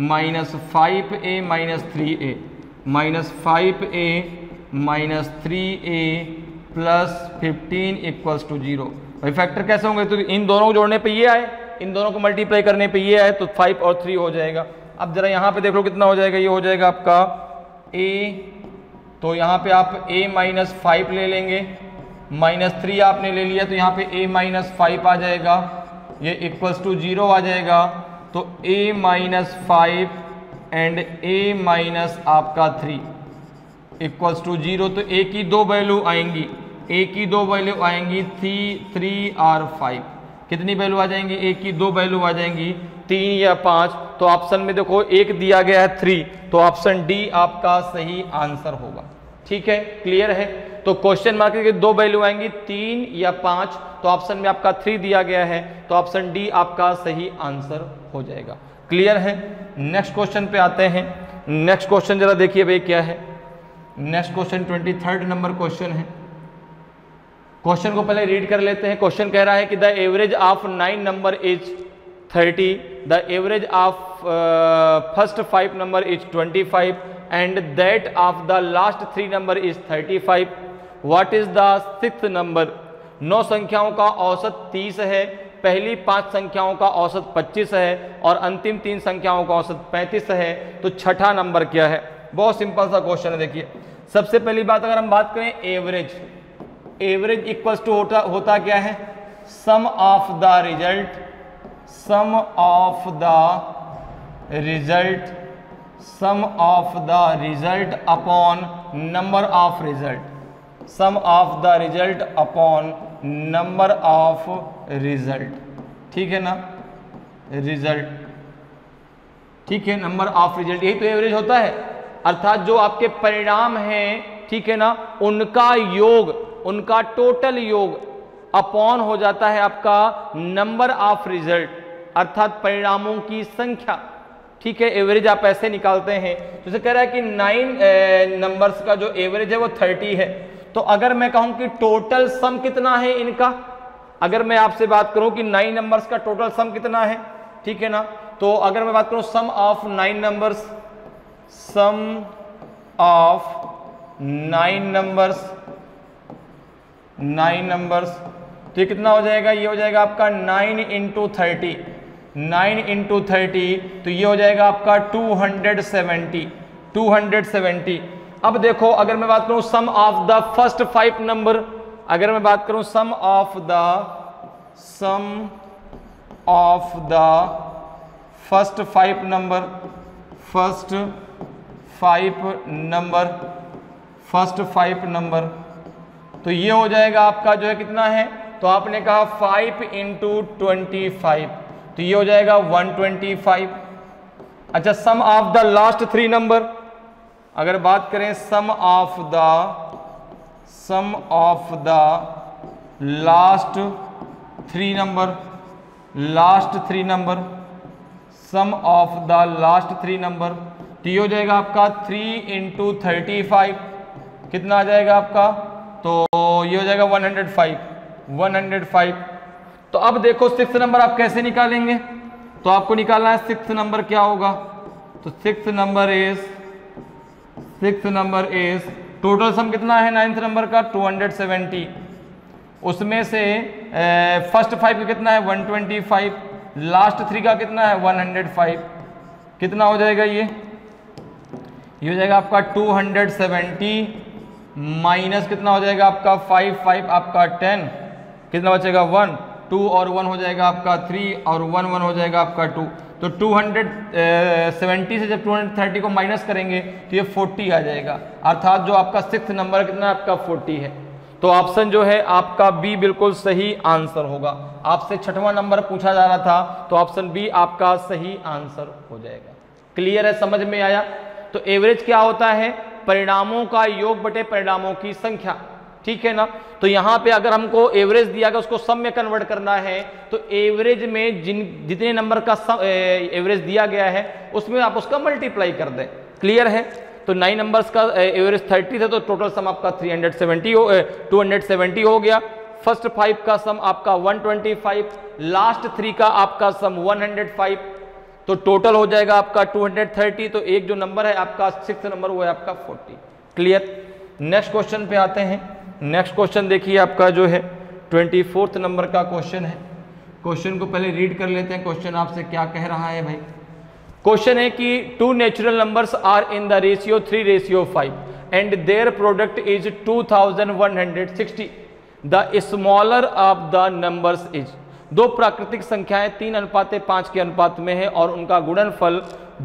minus 5a minus 3a minus 5a minus 3a plus 15 equals to 0। भाई फैक्टर कैसे होंगे, तो इन दोनों को जोड़ने पे ये आए, इन दोनों को मल्टीप्लाई करने पे ये आए, तो 5 और 3 हो जाएगा। अब जरा यहाँ पे देख लो कितना हो जाएगा, ये हो जाएगा आपका a, तो यहाँ पे आप a माइनस 5 ले लेंगे, माइनस 3 आपने ले लिया तो यहाँ पे a माइनस 5 आ जाएगा, ये इक्वल्स टू 0 आ जाएगा। तो a minus 5 and a minus आपका 3 इक्वल्स टू 0। तो a की दो वैल्यू आएंगी, a की दो वैल्यू आएंगी 3 और 5। कितनी वैल्यू आ जाएंगी, a की दो वैल्यू आ जाएंगी 3 या 5। तो ऑप्शन में देखो एक दिया गया है 3, तो ऑप्शन डी आपका सही आंसर होगा। ठीक है, क्लियर है। तो क्वेश्चन मार्क की दो वैल्यू आएंगी 3 या 5, तो ऑप्शन में आपका 3 दिया गया है, तो ऑप्शन डी आपका सही आंसर हो जाएगा। क्लियर है। नेक्स्ट क्वेश्चन पे आते हैं। नेक्स्ट क्वेश्चन जरा देखिए भाई क्या है। Next question 23rd number question है। क्वेश्चन को पहले रीड कर लेते हैं। क्वेश्चन कह रहा है कि the average of 9 number is 30, the average of first 5 number is 25 and that of the last 3 number is 35। What is the 6th number. 9 संख्याओं का औसत 30 है, पहली 5 संख्याओं का औसत 25 है और अंतिम 3 संख्याओं का औसत 35 है, तो छठा नंबर क्या है। बहुत सिंपल सा क्वेश्चन है। देखिए सबसे पहली बात अगर हम बात करें एवरेज, एवरेज इक्वल्स टू होता क्या है, sum of the result, sum of the result, sum of the result upon number of result, sum of the result upon number of result. ठीक है ना, रिजल्ट, ठीक है, नंबर ऑफ रिजल्ट, यही तो एवरेज होता है। अर्थात जो आपके परिणाम हैं, ठीक है ना, उनका योग, उनका टोटल योग अपॉन हो जाता है आपका नंबर ऑफ रिजल्ट, अर्थात परिणामों की संख्या। ठीक है, एवरेज आप ऐसे निकालते हैं। जैसे कह रहा है कि 9 नंबर्स का जो एवरेज है वो 30 है, तो अगर मैं कहूं कि टोटल सम कितना है इनका, अगर मैं आपसे बात करूं कि 9 नंबर्स का टोटल सम कितना है, ठीक है ना, तो अगर मैं बात करूं sum of 9 numbers, sum of 9 numbers, 9 numbers. तो ये कितना हो जाएगा, ये हो जाएगा आपका 9 इंटू 30, 9 इंटू 30, तो ये हो जाएगा आपका 270, 270। अब देखो अगर मैं बात करूं sum of the first 5 number, अगर मैं बात करूं sum of the first 5 number, first 5 number, तो ये हो जाएगा आपका जो है कितना है, तो आपने कहा 5 इंटू 25, तो ये हो जाएगा 125। अच्छा sum of the last 3 number, अगर बात करें sum of the last 3 number, sum of the last 3 number, तो ये हो जाएगा आपका 3 इंटू 35, कितना आ जाएगा आपका, तो ये हो जाएगा 105। तो अब देखो 6th नंबर आप कैसे निकालेंगे, तो आपको निकालना है 6th नंबर क्या होगा, तो 6th number is total sum कितना है 9th नंबर का 270, उसमें से फर्स्ट 5 का कितना है 125, लास्ट 3 का कितना है 105, कितना हो जाएगा ये हो जाएगा आपका 270 माइनस कितना हो जाएगा आपका 5 आपका 10, कितना बचेगा 1, 2 और 1 हो जाएगा आपका 3 और 1 1 हो जाएगा आपका 2, तो 270 से जब 230 को माइनस करेंगे तो ये 40 आ जाएगा, अर्थात जो आपका 6th नंबर कितना आपका 40 है। तो ऑप्शन जो है आपका बी बिल्कुल सही आंसर होगा। आपसे 6वां नंबर पूछा जा रहा था तो ऑप्शन बी आपका सही आंसर हो जाएगा। क्लियर है, समझ में आया। तो एवरेज क्या होता है, परिणामों का योग बटे परिणामों की संख्या, ठीक है ना। तो यहाँ पे अगर हमको एवरेज दिया गया उसको सम में कन्वर्ट करना है तो एवरेज में जितने नंबर का एवरेज दिया गया है उसमें आप उसका मल्टीप्लाई कर दें। क्लियर है। तो 9 नंबर्स का एवरेज 30 था तो टोटल सम आपका 270 हो गया। फर्स्ट 5 का सम आपका 125, लास्ट 3 का आपका सम 105, तो टोटल हो जाएगा आपका 230। तो एक जो नंबर है आपका 6th नंबर वो है आपका 40। क्लियर। नेक्स्ट क्वेश्चन पे आते हैं। नेक्स्ट क्वेश्चन देखिए आपका जो है 24th नंबर का क्वेश्चन है। क्वेश्चन को पहले रीड कर लेते हैं, क्वेश्चन आपसे क्या कह रहा है भाई। क्वेश्चन है कि 2 natural numbers are in the ratio 3:5 and their product is 2160। The smaller of the numbers is. दो प्राकृतिक संख्याएं 3:5 के अनुपात में है और उनका गुणनफल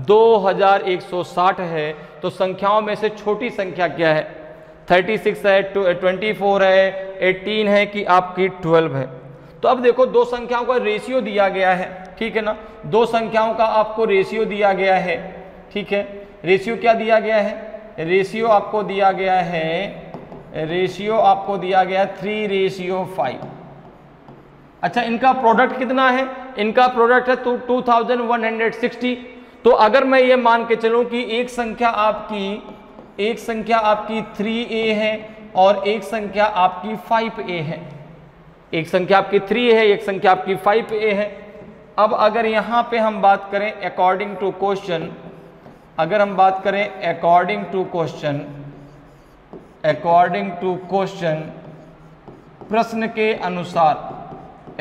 2160 है। तो संख्याओं में से छोटी संख्या क्या है? 36 है, 24 है, 18 है कि आपकी 12 है। तो अब देखो दो संख्याओं का रेशियो दिया गया है, ठीक है ना। दो संख्याओं का आपको रेशियो दिया गया है, ठीक है। रेशियो क्या दिया गया है? रेशियो आपको दिया गया है 3:5। अच्छा, इनका प्रोडक्ट कितना है? इनका प्रोडक्ट है 2160। तो अगर मैं ये मान के चलूं कि एक संख्या आपकी 3a है और एक संख्या आपकी 5a है। एक संख्या आपकी 3 है, एक संख्या आपकी 5a है। अब अगर यहाँ पे हम बात करें अकॉर्डिंग टू क्वेश्चन, अगर हम बात करें अकॉर्डिंग टू क्वेश्चन प्रश्न के अनुसार,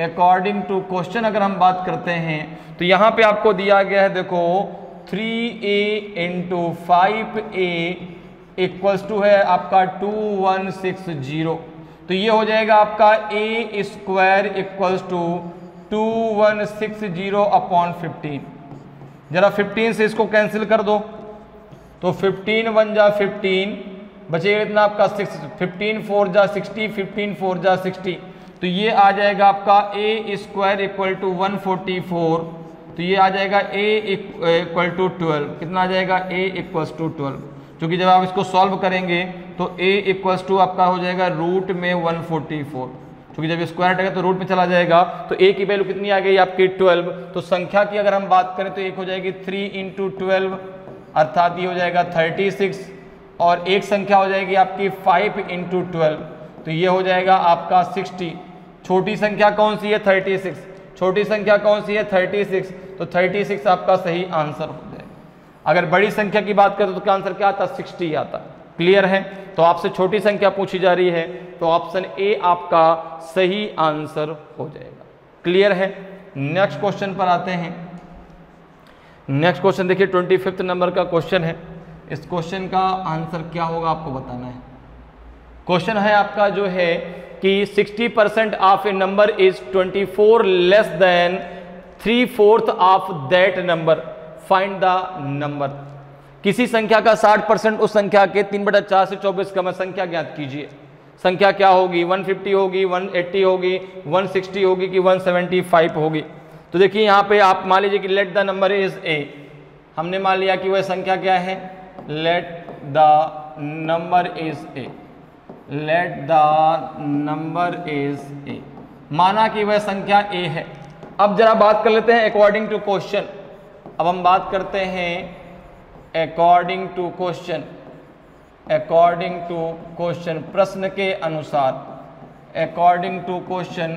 अकॉर्डिंग टू क्वेश्चन अगर हम बात करते हैं तो यहाँ पे आपको दिया गया है, देखो 3a into 5a equals to है आपका 2160। तो ये हो जाएगा आपका a square equals to 2160 upon 15। जरा 15 से इसको कैंसिल कर दो तो 15 1 जा 15, बचेगा इतना आपका 6, 15 4 जा 60, 15 4 जा 60। तो ये आ जाएगा आपका a स्क्वायर इक्वल टू 144। तो ये आ जाएगा a इक्वल टू 12। कितना आ जाएगा? a equals to 12। क्योंकि जब आप इसको सॉल्व करेंगे तो a इक्वल्स टू आपका हो जाएगा रूट में 144। क्योंकि जब स्क्वायर हटेगा तो रूट में चला जाएगा। तो a की वैल्यू कितनी आ गई आपकी 12। तो संख्या की अगर हम बात करें तो एक हो जाएगी 3 इंटू 12, अर्थात ये हो जाएगा 36। और एक संख्या हो जाएगी आपकी 5 इंटू 12, तो ये हो जाएगा आपका 60। छोटी संख्या कौन सी है? 36। छोटी संख्या कौन सी है? 36। तो 36 आपका सही आंसर हो जाएगा। अगर बड़ी संख्या की बात करें तो क्या आंसर क्या आता? 60 आता। क्लियर है? तो आपसे छोटी संख्या पूछी जा रही है तो ऑप्शन ए आपका सही आंसर हो जाएगा। क्लियर है? नेक्स्ट क्वेश्चन पर आते हैं। नेक्स्ट क्वेश्चन देखिए 25 नंबर का क्वेश्चन है। इस क्वेश्चन का आंसर क्या होगा आपको बताना है। क्वेश्चन है आपका जो है कि 60% of A number is 24 less than 3/4 of that number, find the number. किसी संख्या का 60% उस संख्या के 3/4 से 24 कम है, संख्या ज्ञात कीजिए। संख्या क्या होगी? 150 होगी, 180 होगी, 160 होगी कि 175 होगी? तो देखिए यहाँ पे आप मान लीजिए कि let the number is a. हमने मान लिया कि वह संख्या क्या है, let the number is a. Let the number is a, माना कि वह संख्या ए है। अब जरा बात कर लेते हैं अकॉर्डिंग टू क्वेश्चन। अब हम बात करते हैं according to question. According to question, प्रश्न के अनुसार। अकॉर्डिंग टू क्वेश्चन,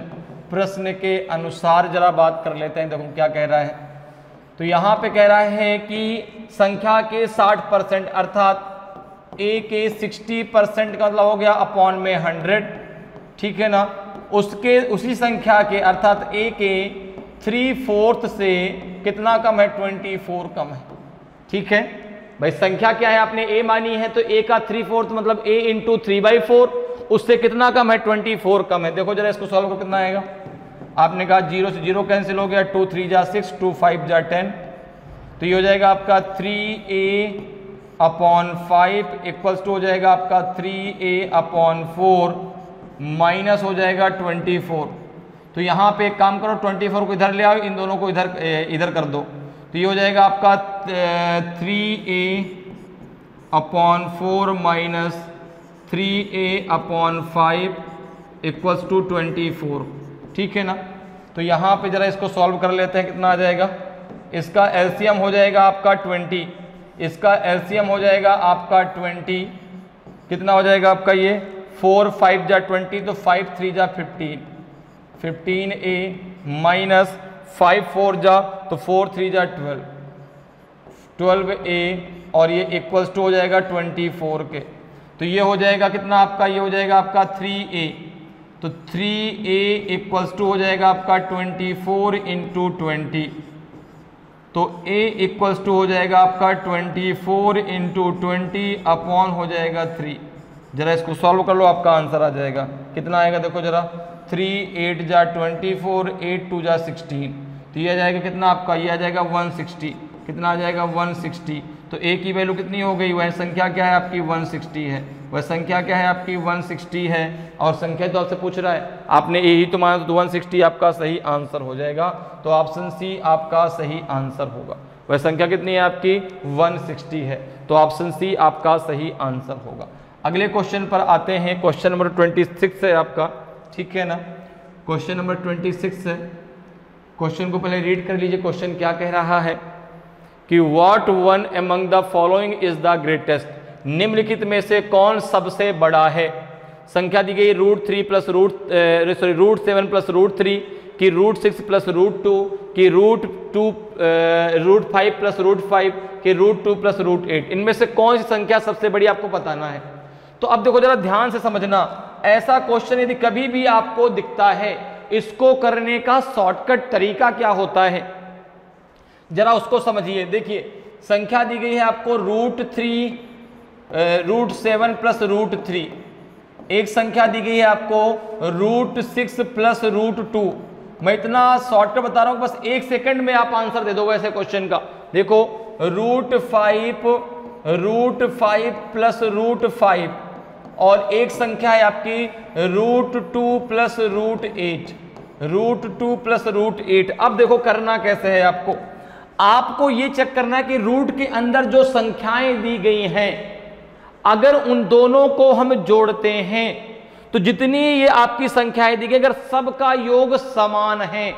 प्रश्न के अनुसार जरा बात कर लेते हैं। देखो क्या कह रहा है। तो यहाँ पे कह रहा है कि संख्या के 60% अर्थात ए के 60% का मतलब हो गया अपॉन में 100, ठीक है ना। उसके उसी संख्या के अर्थात ए के 3/4 से कितना कम है? 24 कम है, ठीक है भाई। संख्या क्या है? आपने ए मानी है तो ए का 3/4 मतलब ए इंटू 3/4, उससे कितना कम है? 24 कम है। देखो जरा इसको सॉल्व करो कितना आएगा। आपने कहा 0 से 0 कैंसिल हो गया, 2 3 जा 6, 2 5 जा 10, तो ये हो जाएगा आपका 3a/5 इक्वल्स टू हो जाएगा आपका 3a/4 माइनस हो जाएगा 24। तो यहाँ पे एक काम करो, 24 को इधर ले आओ, इन दोनों को इधर कर दो। तो ये हो जाएगा आपका 3a/4 minus 3a/5 equals to 24, ठीक है ना। तो यहाँ पे जरा इसको सॉल्व कर लेते हैं, कितना आ जाएगा। इसका एलसीएम हो जाएगा आपका 20, इसका एलसीएम हो जाएगा आपका 20, कितना हो जाएगा आपका ये 4 5 जा 20, तो 5 3 जा 15, 15a माइनस 5 4 जा तो 4 3 जा 12, 12a और ये इक्वल्स टू हो जाएगा 24 के। तो ये हो जाएगा कितना आपका, ये हो जाएगा आपका 3a, तो 3a इक्वल्स टू हो जाएगा आपका 24 इंटू 20, तो a इक्वल्स टू हो जाएगा आपका 24 इंटू 20 अपॉन हो जाएगा 3। जरा इसको सॉल्व कर लो, आपका आंसर आ जाएगा। कितना आएगा देखो जरा, 3 8 जा 24, 8 2 जा 16, तो ये आ जाएगा कितना आपका, ये आ जाएगा 160। कितना आ जाएगा 160। तो a की वैल्यू कितनी हो गई, वह संख्या क्या है आपकी 160 है, वह संख्या क्या है आपकी 160 है। और संख्या तो आपसे पूछ रहा है, आपने a ही तो माना तो 160 आपका सही आंसर हो जाएगा। तो ऑप्शन सी आपका सही आंसर होगा। वह संख्या कितनी है आपकी 160 है, तो ऑप्शन सी आपका सही आंसर होगा। अगले क्वेश्चन पर आते हैं। क्वेश्चन नंबर 26 है आपका, ठीक है ना। क्वेश्चन नंबर 26 है। क्वेश्चन को पहले रीड कर लीजिए। क्वेश्चन क्या कह रहा है कि what one among the following is the greatest, निम्नलिखित में से कौन सबसे बड़ा है। संख्या दी गई √3 प्लस √7 प्लस √3 की √6 प्लस √2 की √5 प्लस √5 की √2 प्लस √8। इनमें से कौन सी संख्या सबसे बड़ी आपको बताना है। तो अब देखो जरा ध्यान से समझना, ऐसा क्वेश्चन यदि कभी भी आपको दिखता है, इसको करने का शॉर्टकट तरीका क्या होता है जरा उसको समझिए। देखिए संख्या दी गई है आपको √7 प्लस √3, एक संख्या दी गई है आपको √6 प्लस √2। मैं इतना शॉर्टकट बता रहा हूं, बस 1 सेकंड में आप आंसर दे दोगे ऐसे क्वेश्चन का। देखो √5 प्लस √5 और एक संख्या है आपकी √2 प्लस √8, √2 प्लस √8। अब देखो करना कैसे है आपको, आपको ये चेक करना है कि रूट के अंदर जो संख्याएं दी गई हैं, अगर उन दोनों को हम जोड़ते हैं तो जितनी ये आपकी संख्याएं दी गई, अगर सबका योग समान है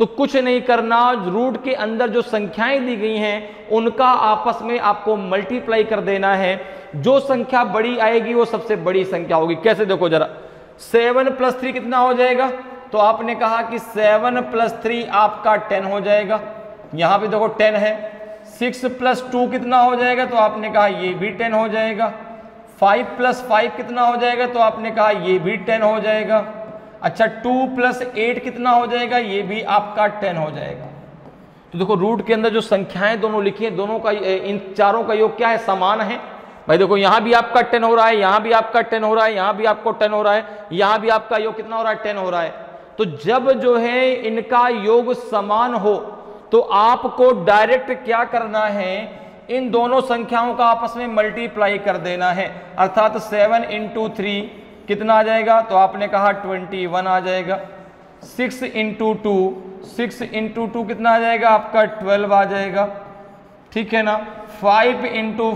तो कुछ नहीं करना, रूट के अंदर जो संख्याएं दी गई हैं उनका आपस में आपको मल्टीप्लाई कर देना है। जो संख्या बड़ी आएगी वो सबसे बड़ी संख्या होगी। कैसे देखो जरा, 7 प्लस 3 कितना हो जाएगा, तो आपने कहा कि 7 प्लस 3 आपका 10 हो जाएगा। यहां पे देखो 10 है। 6 प्लस 2 कितना हो जाएगा, तो आपने कहा ये भी 10 हो जाएगा। 5 + 5 कितना हो जाएगा, तो आपने कहा ये भी 10 हो जाएगा। अच्छा 2 + 8 कितना हो जाएगा, ये भी आपका 10 हो जाएगा। तो देखो रूट के अंदर जो संख्याएं दोनों लिखी है, दोनों का इन चारों का योग क्या है, समान है। भाई देखो यहाँ भी आपका 10 हो रहा है, यहाँ भी आपका 10 हो रहा है, यहाँ भी आपको 10 हो रहा है, यहाँ भी आपका योग कितना हो रहा है, 10 हो रहा है। तो जब जो है इनका योग समान हो तो आपको डायरेक्ट क्या करना है, इन दोनों संख्याओं का आपस में मल्टीप्लाई कर देना है। अर्थात 7 × 3 कितना आ जाएगा, तो आपने कहा 21 आ जाएगा। 6 × 2 कितना आ जाएगा आपका, 12 आ जाएगा। ठीक है ना। 5 ×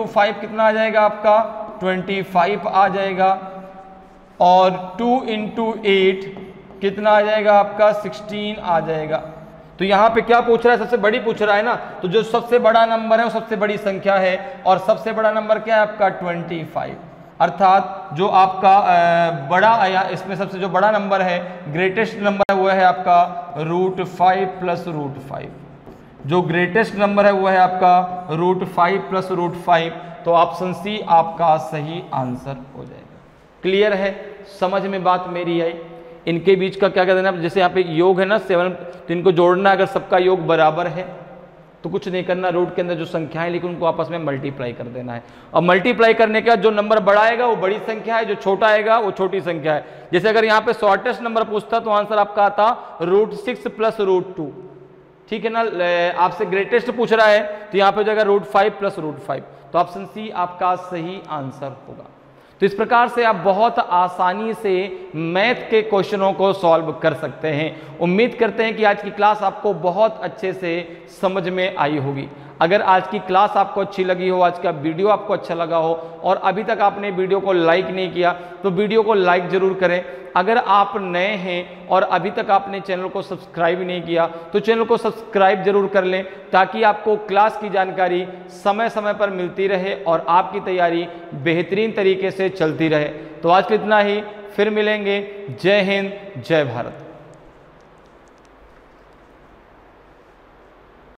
5 कितना आ जाएगा आपका, 25 आ जाएगा। और 2 × 8 कितना आ जाएगा आपका, 16 आ जाएगा। तो यहाँ पे क्या पूछ रहा है, सबसे बड़ी पूछ रहा है ना, तो जो सबसे बड़ा नंबर है वो सबसे बड़ी संख्या है, और सबसे बड़ा नंबर क्या है आपका 25। अर्थात जो आपका बड़ा आया, इसमें सबसे जो बड़ा नंबर है, ग्रेटेस्ट नंबर है वो है आपका √5 + √5। जो ग्रेटेस्ट नंबर है वो है आपका √5 + √5। तो ऑप्शन सी आपका सही आंसर हो जाएगा। क्लियर है, समझ में बात मेरी आई। इनके बीच का क्या कहते हैं, जैसे यहाँ पे योग है ना 7, तो इनको जोड़ना, अगर सबका योग बराबर है तो कुछ नहीं करना, रूट के अंदर जो संख्याएं लिखी उनको आपस में मल्टीप्लाई कर देना है। और मल्टीप्लाई करने के बाद जो नंबर बड़ा आएगा वो बड़ी संख्या है, जो छोटा आएगा वो छोटी संख्या है। जैसे अगर यहाँ पे शॉर्टेस्ट नंबर पूछता तो आंसर आपका आता √6 + √2। ठीक है ना। आपसे ग्रेटेस्ट पूछ रहा है तो यहाँ पे हो जाएगा √5 + √5। तो ऑप्शन सी आपका सही आंसर होगा। तो इस प्रकार से आप बहुत आसानी से मैथ के क्वेश्चनों को सॉल्व कर सकते हैं। उम्मीद करते हैं कि आज की क्लास आपको बहुत अच्छे से समझ में आई होगी। अगर आज की क्लास आपको अच्छी लगी हो, आज का वीडियो आपको अच्छा लगा हो और अभी तक आपने वीडियो को लाइक नहीं किया तो वीडियो को लाइक जरूर करें। अगर आप नए हैं और अभी तक आपने चैनल को सब्सक्राइब नहीं किया तो चैनल को सब्सक्राइब जरूर कर लें, ताकि आपको क्लास की जानकारी समय समय पर मिलती रहे और आपकी तैयारी बेहतरीन तरीके से चलती रहे। तो आज के इतना ही, फिर मिलेंगे। जय हिंद, जय भारत।